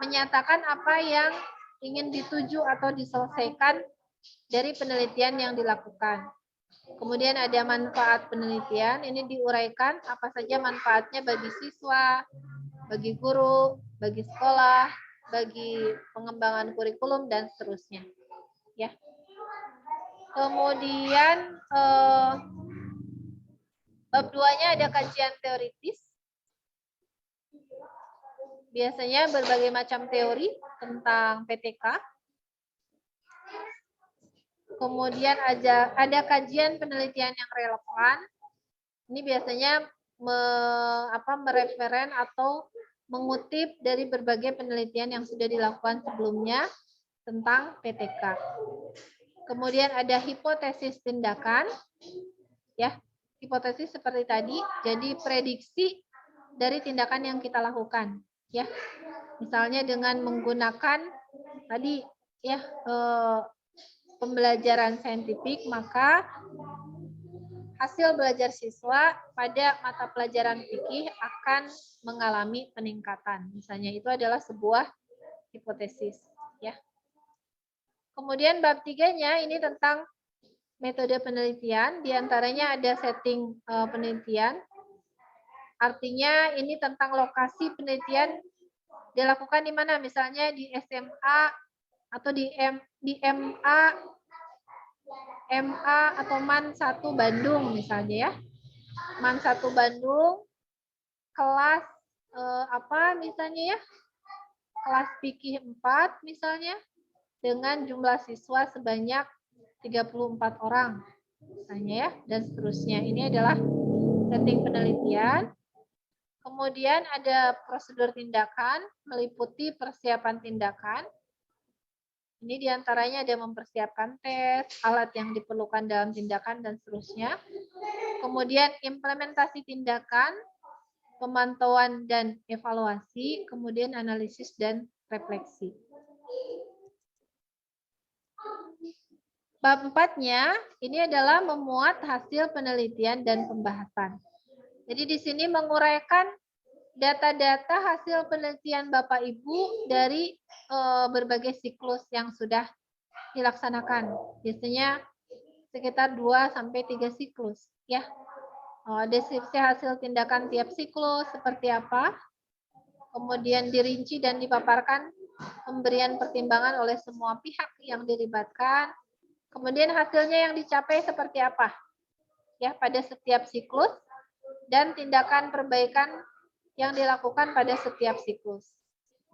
A: menyatakan apa yang ingin dituju atau diselesaikan dari penelitian yang dilakukan. Kemudian ada manfaat penelitian, ini diuraikan apa saja manfaatnya bagi siswa, bagi guru, bagi sekolah, bagi pengembangan kurikulum, dan seterusnya. Ya. Kemudian bab 2-nya ada kajian teoritis. Biasanya berbagai macam teori tentang PTK. Kemudian ada kajian penelitian yang relevan. Ini biasanya mereferen atau mengutip dari berbagai penelitian yang sudah dilakukan sebelumnya tentang PTK. Kemudian ada hipotesis tindakan, ya, hipotesis seperti tadi, jadi prediksi dari tindakan yang kita lakukan, ya. Misalnya dengan menggunakan tadi, ya, pembelajaran saintifik, maka hasil belajar siswa pada mata pelajaran fikih akan mengalami peningkatan. Misalnya itu adalah sebuah hipotesis, ya. Kemudian bab 3-nya ini tentang metode penelitian, diantaranya ada setting penelitian. Artinya ini tentang lokasi penelitian dilakukan di mana, misalnya di SMA atau di MA atau MAN 1 Bandung misalnya, ya. MAN 1 Bandung, kelas misalnya, ya, kelas fikih 4 misalnya, dengan jumlah siswa sebanyak 34 orang misalnya, ya, dan seterusnya. Ini adalah setting penelitian. Kemudian ada prosedur tindakan, meliputi persiapan tindakan. Ini diantaranya ada mempersiapkan tes, alat yang diperlukan dalam tindakan, dan seterusnya. Kemudian implementasi tindakan, pemantauan dan evaluasi, kemudian analisis dan refleksi. Bab 4-nya ini adalah memuat hasil penelitian dan pembahasan. Jadi di sini menguraikan data-data hasil penelitian Bapak Ibu dari berbagai siklus yang sudah dilaksanakan. Biasanya sekitar 2 sampai 3 siklus ya. Deskripsi hasil tindakan tiap siklus seperti apa. Kemudian dirinci dan dipaparkan pemberian pertimbangan oleh semua pihak yang dilibatkan. Kemudian hasilnya yang dicapai seperti apa ya pada setiap siklus dan tindakan perbaikan yang dilakukan pada setiap siklus.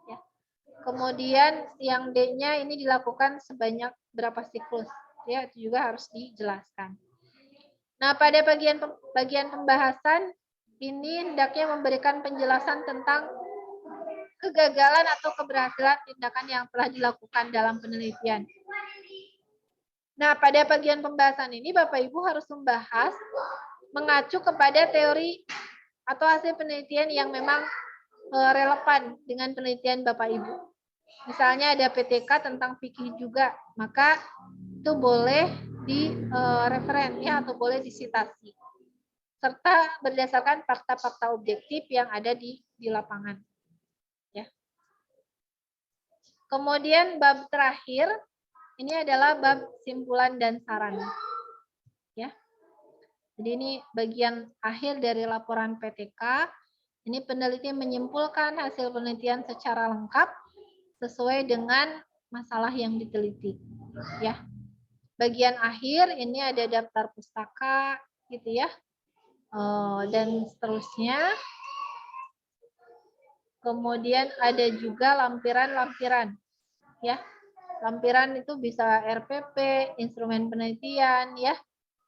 A: Ya. Kemudian yang D-nya ini dilakukan sebanyak berapa siklus ya, itu juga harus dijelaskan. Nah, pada bagian pembahasan ini hendaknya memberikan penjelasan tentang kegagalan atau keberhasilan tindakan yang telah dilakukan dalam penelitian. Nah, pada bagian pembahasan ini Bapak Ibu harus membahas mengacu kepada teori atau hasil penelitian yang memang relevan dengan penelitian Bapak Ibu. Misalnya ada PTK tentang fikih juga, maka itu boleh direferen ya atau boleh disitasi. Serta berdasarkan fakta-fakta objektif yang ada di lapangan. Ya. Kemudian bab terakhir ini adalah bab simpulan dan saran. Ya. Jadi ini bagian akhir dari laporan PTK. Ini peneliti menyimpulkan hasil penelitian secara lengkap sesuai dengan masalah yang diteliti. Ya. Bagian akhir ini ada daftar pustaka gitu ya. Dan seterusnya. Kemudian ada juga lampiran-lampiran. Ya. Lampiran itu bisa RPP, instrumen penelitian, ya,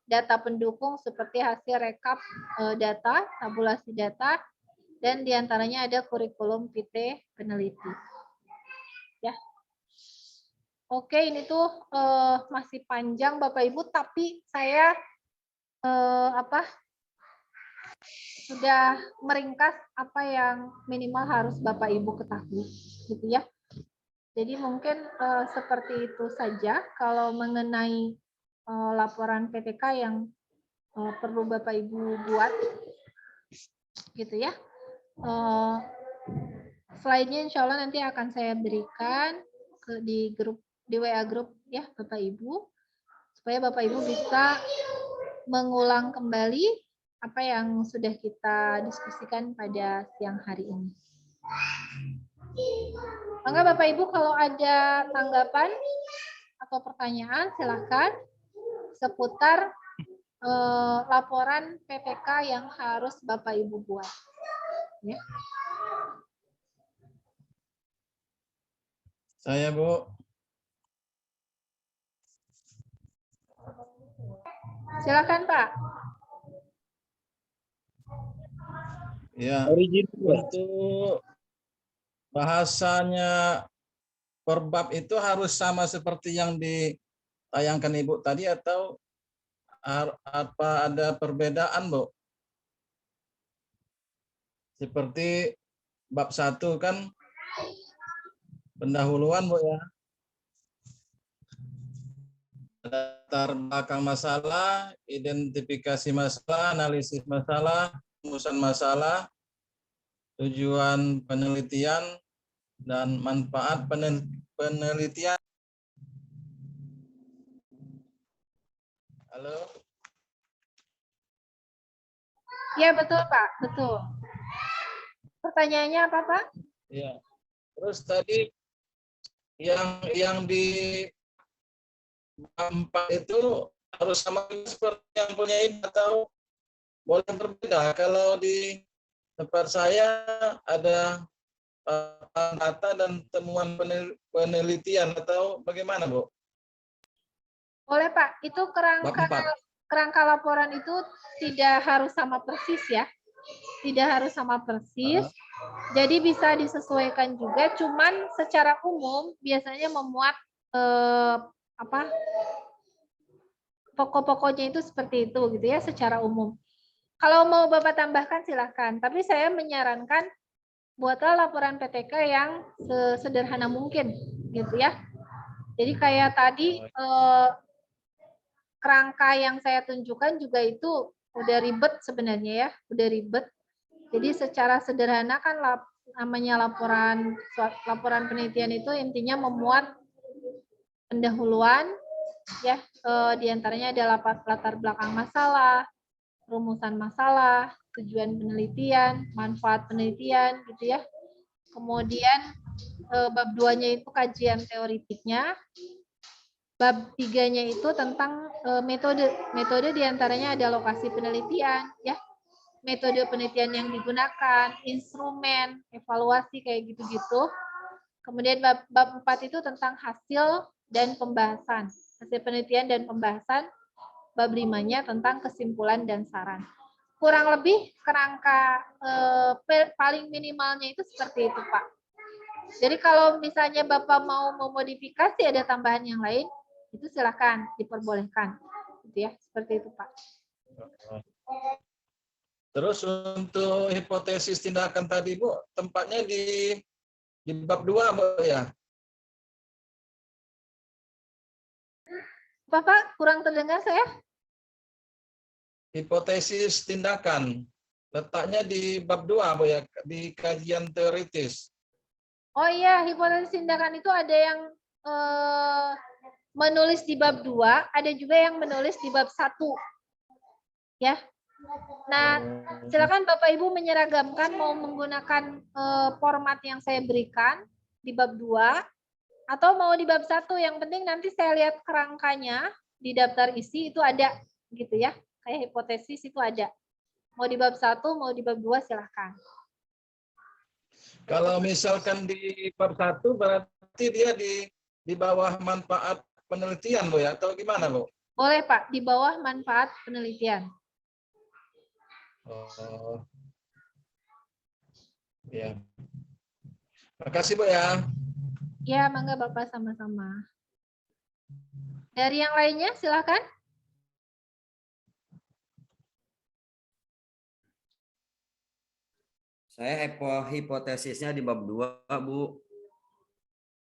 A: data pendukung seperti hasil rekap data, tabulasi data, dan diantaranya ada kurikulum PT peneliti. Ya, oke, ini tuh masih panjang Bapak Ibu, tapi saya sudah meringkas apa yang minimal harus Bapak Ibu ketahui, gitu ya. Jadi mungkin seperti itu saja kalau mengenai laporan PTK yang perlu Bapak Ibu buat, gitu ya. Slide-nya insya Allah nanti akan saya berikan di WA grup ya Bapak Ibu, supaya Bapak Ibu bisa mengulang kembali apa yang sudah kita diskusikan pada siang hari ini. Maka Bapak Ibu kalau ada tanggapan atau pertanyaan silakan seputar laporan PPK yang harus Bapak Ibu buat. Ya.
H: Saya Bu.
A: Silakan Pak.
H: Ya. Untuk bahasanya per bab itu harus sama seperti yang ditayangkan Ibu tadi atau apa ada perbedaan, Bu? Seperti bab 1 kan pendahuluan, Bu ya. Latar belakang masalah, identifikasi masalah, analisis masalah, rumusan masalah, tujuan penelitian, dan manfaat penelitian. Halo?
A: Ya betul Pak, betul. Pertanyaannya apa Pak?
H: Ya. Terus tadi yang di 4 itu harus sama seperti yang punya ini atau boleh berbeda? Kalau di tempat saya ada data dan temuan penelitian atau bagaimana, Bu?
A: Boleh Pak, itu kerangka laporan itu tidak harus sama persis ya. Tidak harus sama persis. Jadi bisa disesuaikan juga, cuman secara umum biasanya memuat pokok-pokoknya itu seperti itu gitu ya secara umum. Kalau mau Bapak tambahkan silahkan, tapi saya menyarankan buatlah laporan PTK yang sesederhana mungkin gitu ya. Jadi kayak tadi kerangka yang saya tunjukkan juga itu udah ribet sebenarnya ya, udah ribet. Jadi secara sederhana kan namanya laporan penelitian itu intinya memuat pendahuluan ya, diantaranya adalah latar belakang masalah, rumusan masalah, tujuan penelitian, manfaat penelitian gitu ya. Kemudian bab 2-nya itu kajian teoritiknya. Bab 3-nya itu tentang metode. Metode diantaranya ada lokasi penelitian, ya, metode penelitian yang digunakan, instrumen, evaluasi kayak gitu-gitu. Kemudian bab 4 itu tentang hasil dan pembahasan, hasil penelitian dan pembahasan. Bab 5-nya tentang kesimpulan dan saran. Kurang lebih kerangka paling minimalnya itu seperti itu, Pak. Jadi kalau misalnya Bapak mau memodifikasi ada tambahan yang lain, itu silakan diperbolehkan. Gitu ya, seperti itu, Pak.
H: Terus untuk hipotesis tindakan tadi, Bu, tempatnya di bab 2, Bu, ya?
A: Bapak kurang terdengar saya?
H: Hipotesis tindakan letaknya di bab 2, Bu, ya, di kajian teoritis.
A: Oh iya, hipotesis tindakan itu ada yang menulis di bab 2, ada juga yang menulis di bab 1. Ya. Nah, silakan Bapak Ibu menyeragamkan mau menggunakan format yang saya berikan di bab 2 atau mau di bab 1. Yang penting nanti saya lihat kerangkanya di daftar isi itu ada gitu ya. Kayak hipotesis itu ada. Mau di bab 1, mau di bab 2 silahkan.
H: Kalau misalkan di bab 1 berarti dia di bawah manfaat penelitian, Bu, ya, atau gimana, Bu?
A: Boleh, Pak, di bawah manfaat penelitian.
H: Oh. Ya. Makasih, Bu, ya.
A: Ya, mangga Bapak sama-sama. Dari yang lainnya silakan.
B: Saya hipotesisnya di bab 2, Bu.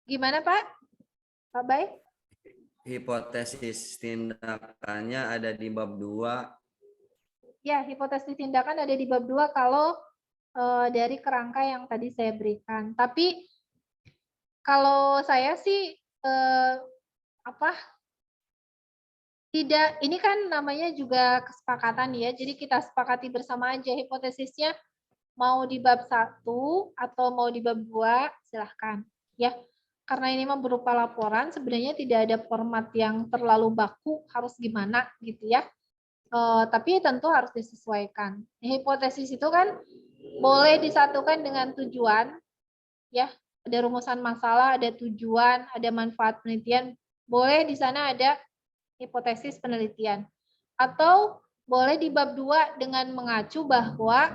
A: Gimana, Pak? Pak Bay?
B: Hipotesis tindakannya ada di bab 2.
A: Ya, hipotesis tindakan ada di bab 2 kalau dari kerangka yang tadi saya berikan. Tapi kalau saya sih tidak, ini kan namanya juga kesepakatan ya. Jadi kita sepakati bersama aja hipotesisnya mau di bab 1 atau mau di bab 2 silahkan ya. Karena ini mah berupa laporan, sebenarnya tidak ada format yang terlalu baku harus gimana gitu ya. Tapi tentu harus disesuaikan. Hipotesis itu kan boleh disatukan dengan tujuan, ya. Ada rumusan masalah, ada tujuan, ada manfaat penelitian. Boleh di sana ada hipotesis penelitian. Atau boleh di bab 2 dengan mengacu bahwa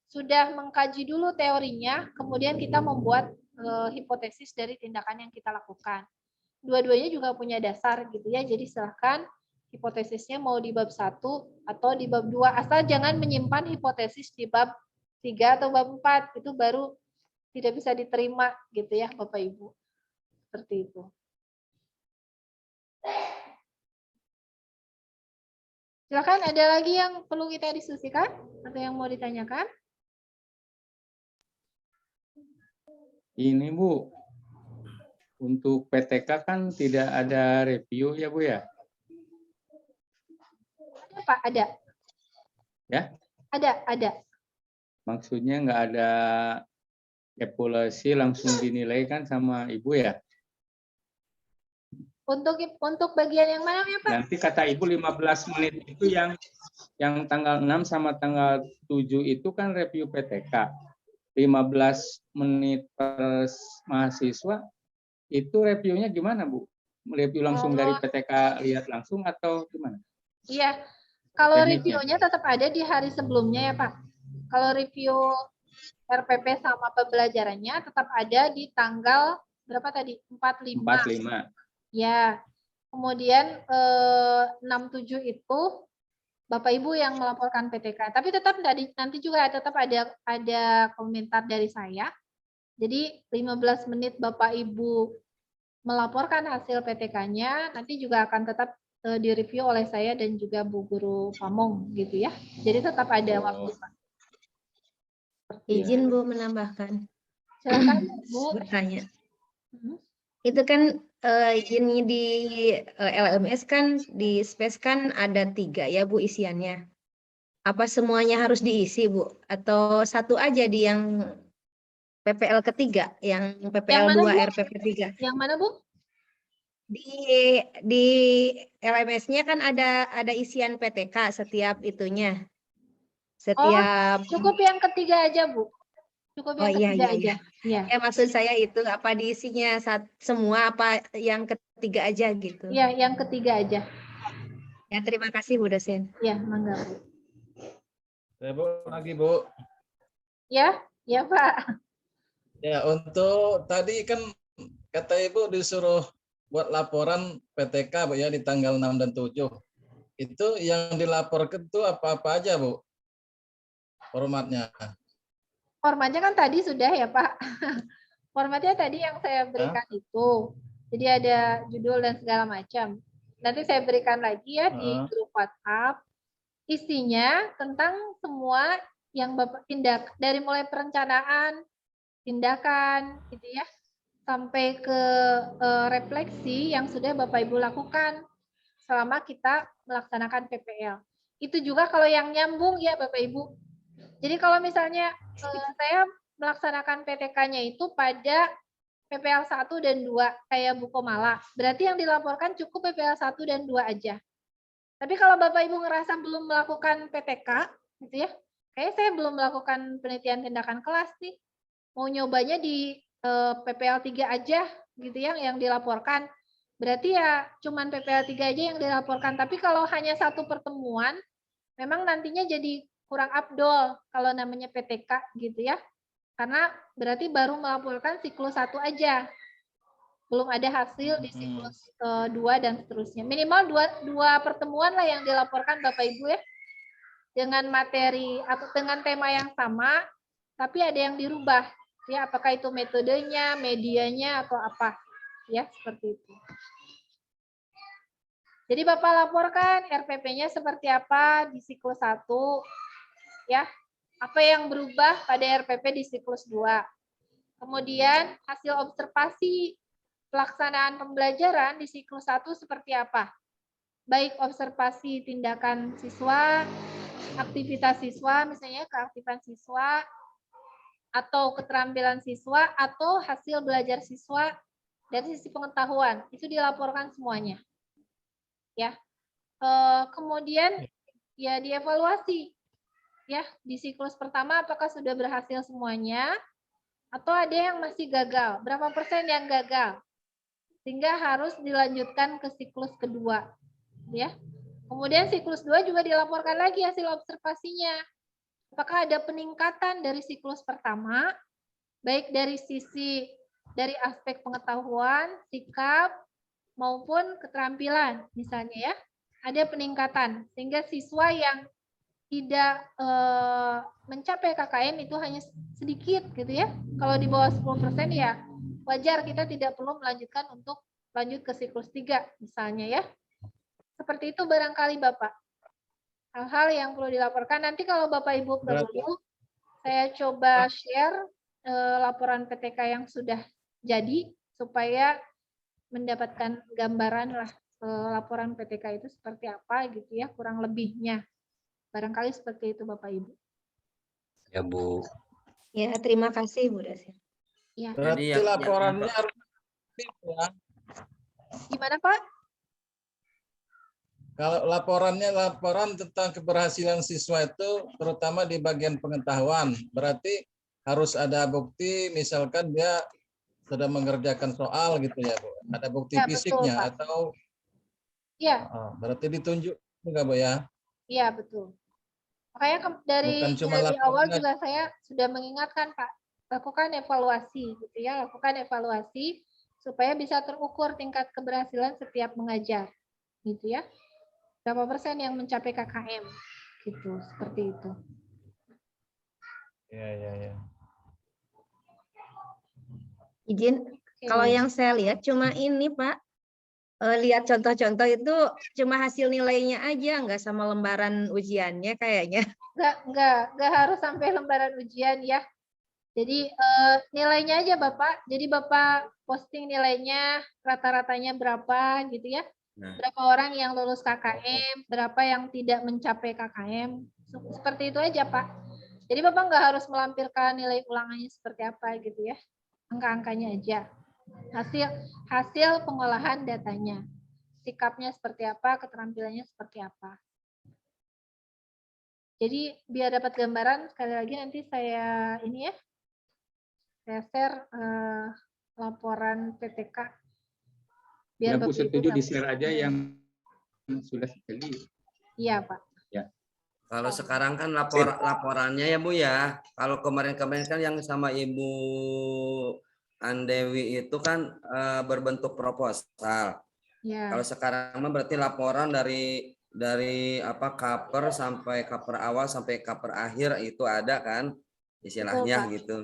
A: sudah mengkaji dulu teorinya, kemudian kita membuat hipotesis dari tindakan yang kita lakukan. Dua-duanya juga punya dasar gitu ya, jadi silahkan hipotesisnya mau di bab 1 atau di bab 2, asal jangan menyimpan hipotesis di bab 3 atau bab 4, itu baru tidak bisa diterima gitu ya Bapak Ibu. Seperti itu. Silakan, ada lagi yang perlu kita diskusikan atau yang mau ditanyakan?
F: Ini Bu, untuk PTK kan tidak ada review ya Bu ya?
A: Ada Pak, ada.
F: Ya?
A: Ada.
F: Maksudnya nggak ada evaluasi langsung dinilai kan sama Ibu ya?
A: Untuk bagian yang mana ya Pak?
F: Nanti kata Ibu 15 menit itu yang tanggal 6 sama tanggal 7 itu kan review PTK. 15 menit per mahasiswa itu reviewnya gimana Bu? Review langsung dari PTK lihat langsung atau gimana?
A: Iya, kalau
F: Tekniknya.
A: reviewnya tetap ada di hari sebelumnya ya Pak. Kalau review RPP sama pembelajarannya tetap ada di tanggal berapa tadi? 45.
F: 45.
A: Ya, kemudian 67 itu Bapak Ibu yang melaporkan PTK. Tapi tetap nanti juga tetap ada komentar dari saya. Jadi 15 menit Bapak Ibu melaporkan hasil PTK-nya, nanti juga akan tetap direview oleh saya dan juga Bu Guru Pamong gitu ya. Jadi tetap ada waktu, Pak.
C: Izin Bu menambahkan.
A: Silakan Bu.
C: Bertanya.
A: Hmm.
C: Itu kan izinnya di LMS kan di space kan ada 3 ya Bu isiannya. Apa semuanya harus diisi Bu? Atau satu aja di yang PPL ketiga, yang PPL 2 RPP 3?
A: Yang mana Bu?
C: Di LMS-nya kan ada isian PTK setiap itunya. Setiap
A: Cukup yang ketiga aja Bu. Cukup yang ketiga aja. Iya.
C: Ya maksud saya itu apa diisinya semua apa yang ketiga aja gitu.
A: Iya, yang ketiga aja.
C: Ya terima kasih Bu dosen.
A: Ya, mangga Bu.
H: Ya, Bu, lagi Bu.
A: Ya, ya Pak.
H: Ya, untuk tadi kan kata Ibu disuruh buat laporan PTK Bu ya di tanggal 6 dan 7. Itu yang dilaporkan itu apa-apa aja Bu? Formatnya.
A: Formatnya kan tadi sudah ya Pak. Formatnya tadi yang saya berikan itu. Jadi ada judul dan segala macam. Nanti saya berikan lagi ya di grup WhatsApp. Isinya tentang semua yang Bapak tindak dari mulai perencanaan, tindakan gitu ya, sampai ke refleksi yang sudah Bapak Ibu lakukan selama kita melaksanakan PPL. Itu juga kalau yang nyambung ya Bapak Ibu. Jadi kalau misalnya saya melaksanakan PTK-nya itu pada PPL 1 dan 2 kayak Bu Komala, berarti yang dilaporkan cukup PPL 1 dan 2 aja. Tapi kalau Bapak Ibu ngerasa belum melakukan PTK gitu ya, kayak saya belum melakukan penelitian tindakan kelas nih, mau nyobanya di PPL 3 aja gitu ya yang dilaporkan. Berarti ya cuman PPL 3 aja yang dilaporkan. Tapi kalau hanya satu pertemuan, memang nantinya jadi kurang afdol kalau namanya PTK gitu ya. Karena berarti baru melaporkan siklus 1 aja. Belum ada hasil di siklus 2 dan seterusnya. Minimal dua pertemuan lah yang dilaporkan Bapak Ibu ya. Dengan materi atau dengan tema yang sama, tapi ada yang dirubah. Ya, apakah itu metodenya, medianya, atau apa. Ya, seperti itu. Jadi Bapak laporkan RPP-nya seperti apa di siklus 1. Ya, apa yang berubah pada RPP di siklus 2. Kemudian hasil observasi pelaksanaan pembelajaran di siklus 1 seperti apa? Baik observasi tindakan siswa, aktivitas siswa, misalnya keaktifan siswa, atau keterampilan siswa, atau hasil belajar siswa dari sisi pengetahuan. Itu dilaporkan semuanya. Ya. Kemudian ya dievaluasi. Ya, di siklus pertama apakah sudah berhasil semuanya, atau ada yang masih gagal? Berapa persen yang gagal? Sehingga harus dilanjutkan ke siklus kedua, ya. Kemudian siklus 2 juga dilaporkan lagi hasil observasinya. Apakah ada peningkatan dari siklus pertama, baik dari aspek pengetahuan, sikap, maupun keterampilan, misalnya ya. Ada peningkatan, sehingga siswa yang tidak mencapai KKM itu hanya sedikit gitu ya. Kalau di bawah 10% ya wajar kita tidak perlu melanjutkan untuk lanjut ke siklus 3 misalnya ya. Seperti itu barangkali Bapak. Hal-hal yang perlu dilaporkan. Nanti kalau Bapak Ibu perlu, saya coba share laporan PTK yang sudah jadi supaya mendapatkan gambaran lah laporan PTK itu seperti apa gitu ya, kurang lebihnya. Barangkali seperti itu Bapak Ibu.
I: Ya Bu.
C: Ya terima kasih Bu dosen.
A: Ya.
H: Berarti laporannya harus ya.
A: Gimana Pak?
H: Kalau laporan tentang keberhasilan siswa itu terutama di bagian pengetahuan, berarti harus ada bukti misalkan dia sudah mengerjakan soal gitu ya Bu. Ada bukti
A: Ya,
H: fisiknya
A: betul, Pak.
H: atau
A: ya.
H: Berarti ditunjuk juga Bu ya.
A: Iya, betul. Makanya dari awal juga saya sudah mengingatkan Pak, lakukan evaluasi gitu ya, lakukan evaluasi supaya bisa terukur tingkat keberhasilan setiap mengajar gitu ya. Berapa persen yang mencapai KKM gitu, seperti itu.
H: Iya.
C: Izin, kalau yang saya lihat cuma ini Pak, lihat contoh-contoh itu cuma hasil nilainya aja, nggak sama lembaran ujiannya kayaknya.
A: Nggak harus sampai lembaran ujian ya. Jadi nilainya aja Bapak. Jadi Bapak posting nilainya, rata-ratanya berapa gitu ya.
B: Nah,
A: Berapa orang yang lulus KKM, berapa yang tidak mencapai KKM. Seperti itu aja Pak. Jadi Bapak nggak harus melampirkan nilai ulangannya seperti apa gitu ya. Angka-angkanya aja. Hasil pengolahan datanya. Sikapnya seperti apa, keterampilannya seperti apa. Jadi biar dapat gambaran, sekali lagi nanti saya ini ya, saya share laporan PTK.
F: Ya Bu,
A: Bapak Ibu
F: setuju
A: dapat.
F: di-share aja yang sudah sekali.
A: Iya Pak.
B: kalau sekarang kan laporannya ya Bu ya. Kalau kemarin-kemarin kan yang sama Ibu Andewi itu kan berbentuk proposal.
A: Ya.
B: Kalau sekarang mah berarti laporan dari apa cover sampai cover awal sampai cover akhir itu ada kan istilahnya
A: Betul, Pak.
B: gitu.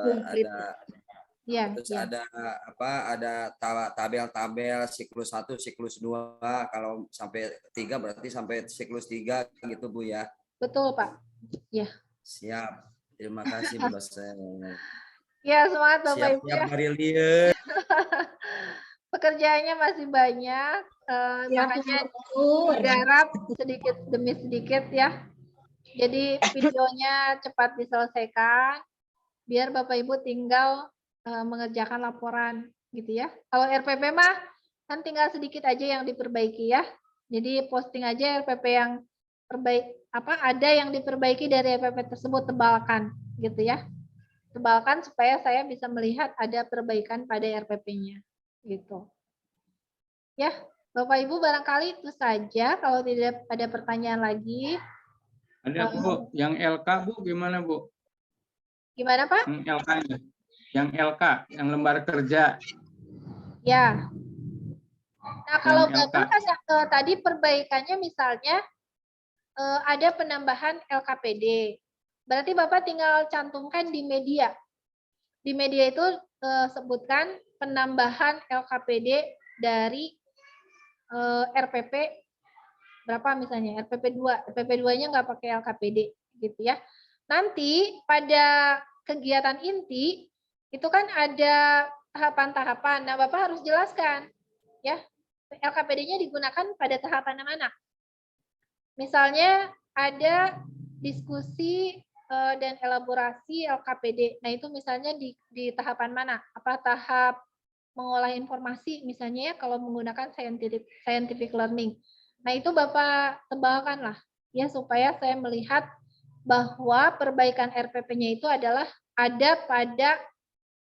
C: Komplit.
B: Ada
A: Ya,
B: terus
A: ya.
B: ada apa ada tabel-tabel siklus 1, siklus 2, kalau sampai 3 berarti sampai siklus 3 gitu Bu ya.
A: Betul Pak. Ya.
B: Siap. Terima kasih Bu dosen.
A: Ya, semangat Bapak Ibu
B: Siap-siap
A: ya.
B: Marilia.
A: Pekerjaannya masih banyak, makanya digarap sedikit demi sedikit ya. Jadi videonya cepat diselesaikan, biar Bapak Ibu tinggal mengerjakan laporan gitu ya. Kalau RPP mah kan tinggal sedikit aja yang diperbaiki ya. Jadi posting aja RPP yang ada yang diperbaiki dari RPP tersebut, tebalkan gitu ya. Tebalkan supaya saya bisa melihat ada perbaikan pada RPP-nya gitu. Ya, Bapak Ibu barangkali itu saja, kalau tidak ada pertanyaan lagi.
F: Ada Bu, yang LK Bu gimana Bu?
A: Gimana Pak?
F: Yang LK-nya. Yang LK, yang lembar kerja.
A: Ya. Nah, kalau
F: Yang
A: Bapak
F: LK.
A: kan tadi perbaikannya misalnya ada penambahan LKPD. Berarti Bapak tinggal cantumkan di media. Di media itu sebutkan penambahan LKPD dari RPP berapa misalnya, RPP 2. RPP 2-nya nggak pakai LKPD gitu ya. Nanti pada kegiatan inti itu kan ada tahapan-tahapan. Nah, Bapak harus jelaskan ya, LKPD-nya digunakan pada tahapan mana. Misalnya ada diskusi dan elaborasi LKPD. Nah, itu misalnya di tahapan mana? Apa tahap mengolah informasi misalnya ya, kalau menggunakan scientific learning. Nah, itu Bapak tebalkan lah ya, supaya saya melihat bahwa perbaikan RPP-nya itu adalah ada pada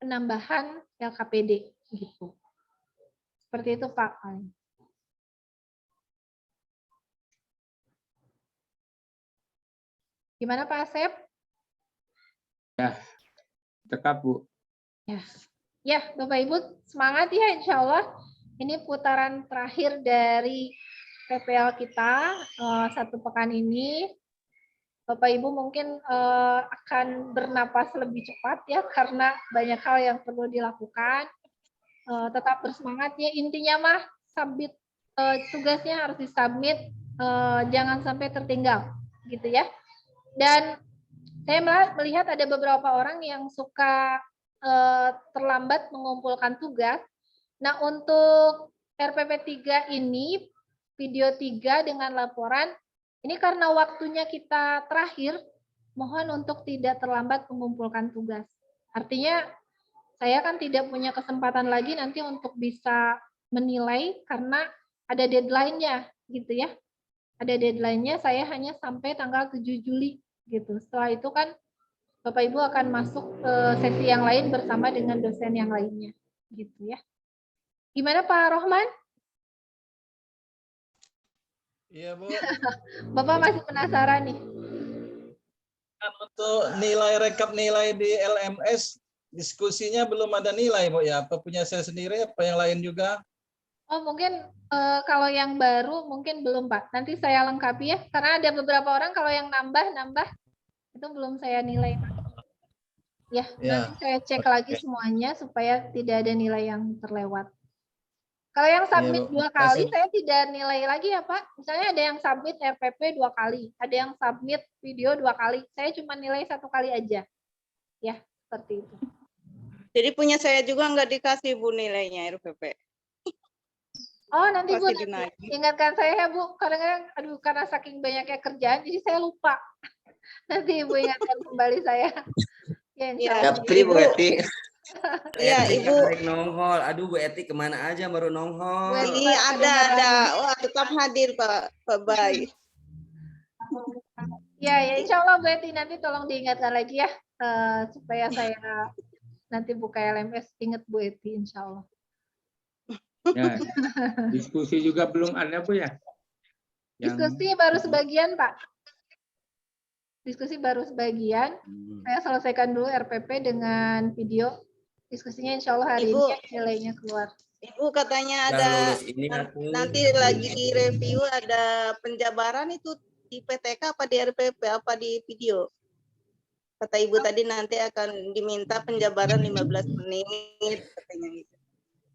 A: penambahan LKPD gitu. Seperti itu Pak. Gimana Pak Asep?
F: Ya, tetap Bu.
A: Ya, Bapak Ibu semangat ya, insya Allah. Ini putaran terakhir dari PPL kita satu pekan ini. Bapak Ibu mungkin akan bernapas lebih cepat ya, karena banyak hal yang perlu dilakukan. Tetap bersemangat ya, intinya mah submit tugasnya harus disubmit, jangan sampai tertinggal gitu ya. Dan saya melihat ada beberapa orang yang suka terlambat mengumpulkan tugas. Nah, untuk RPP 3 ini, video 3 dengan laporan, ini karena waktunya kita terakhir, mohon untuk tidak terlambat mengumpulkan tugas. Artinya, saya kan tidak punya kesempatan lagi nanti untuk bisa menilai karena ada deadline-nya gitu ya. Ada deadline-nya, saya hanya sampai tanggal 7 Juli gitu. Setelah itu kan Bapak Ibu akan masuk ke sesi yang lain bersama dengan dosen yang lainnya gitu ya. Gimana Pak Rohman?
H: Iya Bu.
A: Bapak masih penasaran nih.
H: Untuk nilai rekap nilai di LMS diskusinya belum ada nilai Bu ya. Apa punya saya sendiri apa yang lain juga?
A: Oh mungkin kalau yang baru mungkin belum Pak. Nanti saya lengkapi ya. Karena ada beberapa orang kalau yang nambah itu belum saya nilai Pak. Ya, nanti saya cek lagi semuanya supaya tidak ada nilai yang terlewat. Kalau yang
H: Iya,
A: submit
H: Bu.
A: 2 kali, saya tidak nilai lagi ya Pak. Misalnya ada yang submit RPP 2 kali, ada yang submit video 2 kali. Saya cuma nilai 1 kali aja. Ya, seperti itu.
G: Jadi punya saya juga nggak dikasih Bu nilainya RPP.
A: Oh, nanti Bu,
G: Pasti
A: nanti
G: dinagih.
A: ingatkan saya ya Bu. Kadang-kadang, aduh, karena saking banyaknya kerjaan, jadi saya lupa. Nanti Ibu ingatkan kembali saya. Ya, insya
G: Ya,
A: Allah.
I: Japri Bu Eti.
G: Iya,
B: Eti
G: Ibu.
B: tarik nongol. Aduh, Bu Eti kemana aja baru
A: Bu
B: nongol.
A: Eti
G: Ini
A: baru
G: ada.
A: kedengaran.
G: Wah, tetap hadir Pak Bay.
A: Ya, ya, insya Allah Bu Eti nanti tolong diingatkan lagi ya. Supaya saya nanti buka LMS ingat Bu Eti, insya Allah.
F: Ya, diskusi juga belum ada Bu ya?
A: Diskusi baru sebagian Pak. Diskusi baru sebagian. Saya selesaikan dulu RPP dengan video. Diskusinya insya Allah hari
G: Ibu.
A: ini nilainya keluar.
G: Ibu katanya
B: Udah
G: ada
B: lulus ini aku.
G: nanti lagi di review ada penjabaran itu di PTK apa di RPP apa di video. Kata Ibu tadi nanti akan diminta penjabaran 15 menit katanya gitu.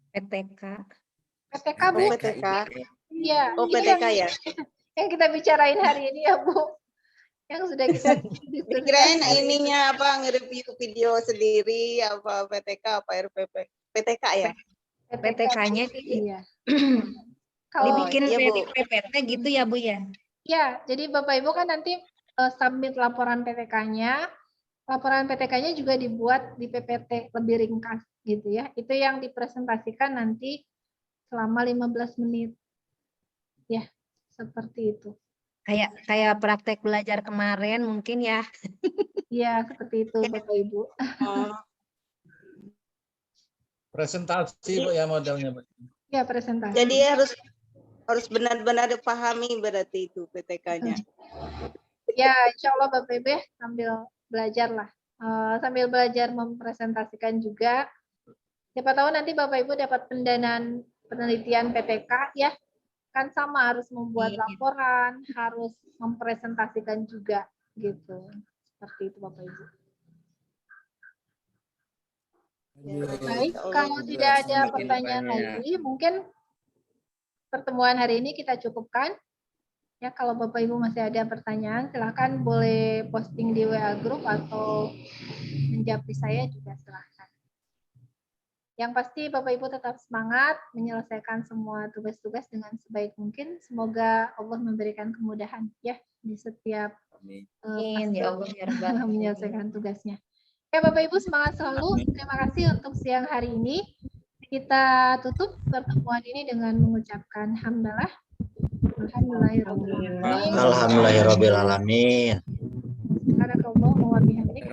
C: PTK.
A: PTK Bu.
G: Oh, PTK.
A: Iya.
G: Oh,
A: Iya,
G: PTK ya.
A: yang kita bicarain hari ini ya Bu. Yang sudah kita diskusikan.
G: Kirain ininya apa nge-review video sendiri apa PTK apa RPP. PTK ya.
C: PTK-nya
A: Iya. Kalau
C: dibikin
G: iya, Bu.
C: PPT gitu ya Bu ya?
A: ya, jadi Bapak Ibu kan nanti submit laporan PTK-nya. Laporan PTK-nya juga dibuat di PPT lebih ringkas gitu ya. Itu yang dipresentasikan nanti selama 15 menit. Ya, seperti itu.
C: Kayak praktek belajar kemarin mungkin ya.
A: Iya, seperti itu Bapak Ibu.
G: Oh,
H: Presentasi Bu ya modelnya Bu.
A: Ya, presentasi.
G: jadi harus benar-benar dipahami berarti itu PTK-nya.
A: Ya, insya Allah Bapak Ibu ya, sambil belajar lah. Sambil belajar mempresentasikan juga. Siapa tahu nanti Bapak Ibu dapat pendanaan penelitian PTK ya. Kan sama harus membuat laporan, harus mempresentasikan juga gitu. Seperti itu Bapak Ibu. Baik, kalau tidak ada pertanyaan lagi, mungkin pertemuan hari ini kita cukupkan. Ya, kalau Bapak Ibu masih ada pertanyaan, silakan boleh posting di WA Group atau menjawab saya juga silakan. Yang pasti Bapak Ibu tetap semangat menyelesaikan semua tugas-tugas dengan sebaik mungkin. Semoga Allah memberikan kemudahan ya di setiap
C: Amin ya Allah ya Rabbal alamin.
A: menyelesaikan tugasnya. Ya Bapak Ibu semangat selalu. Terima kasih untuk siang hari ini. Kita tutup pertemuan ini dengan mengucapkan hamdalah. Alhamdulillahirrahmanirrahim.
I: Alhamdulillahirrahmanirrahim.
A: Barakallahu wa bihamdik.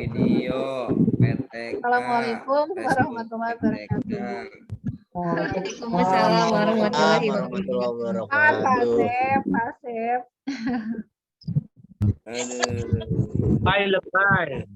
B: Video PTK.
A: Assalamualaikum warahmatullahi wabarakatuh.
C: Waalaikumsalam warahmatullahi wabarakatuh.
A: Pak Sep, Pak Sep.
B: Aduh.
H: Bye lebay.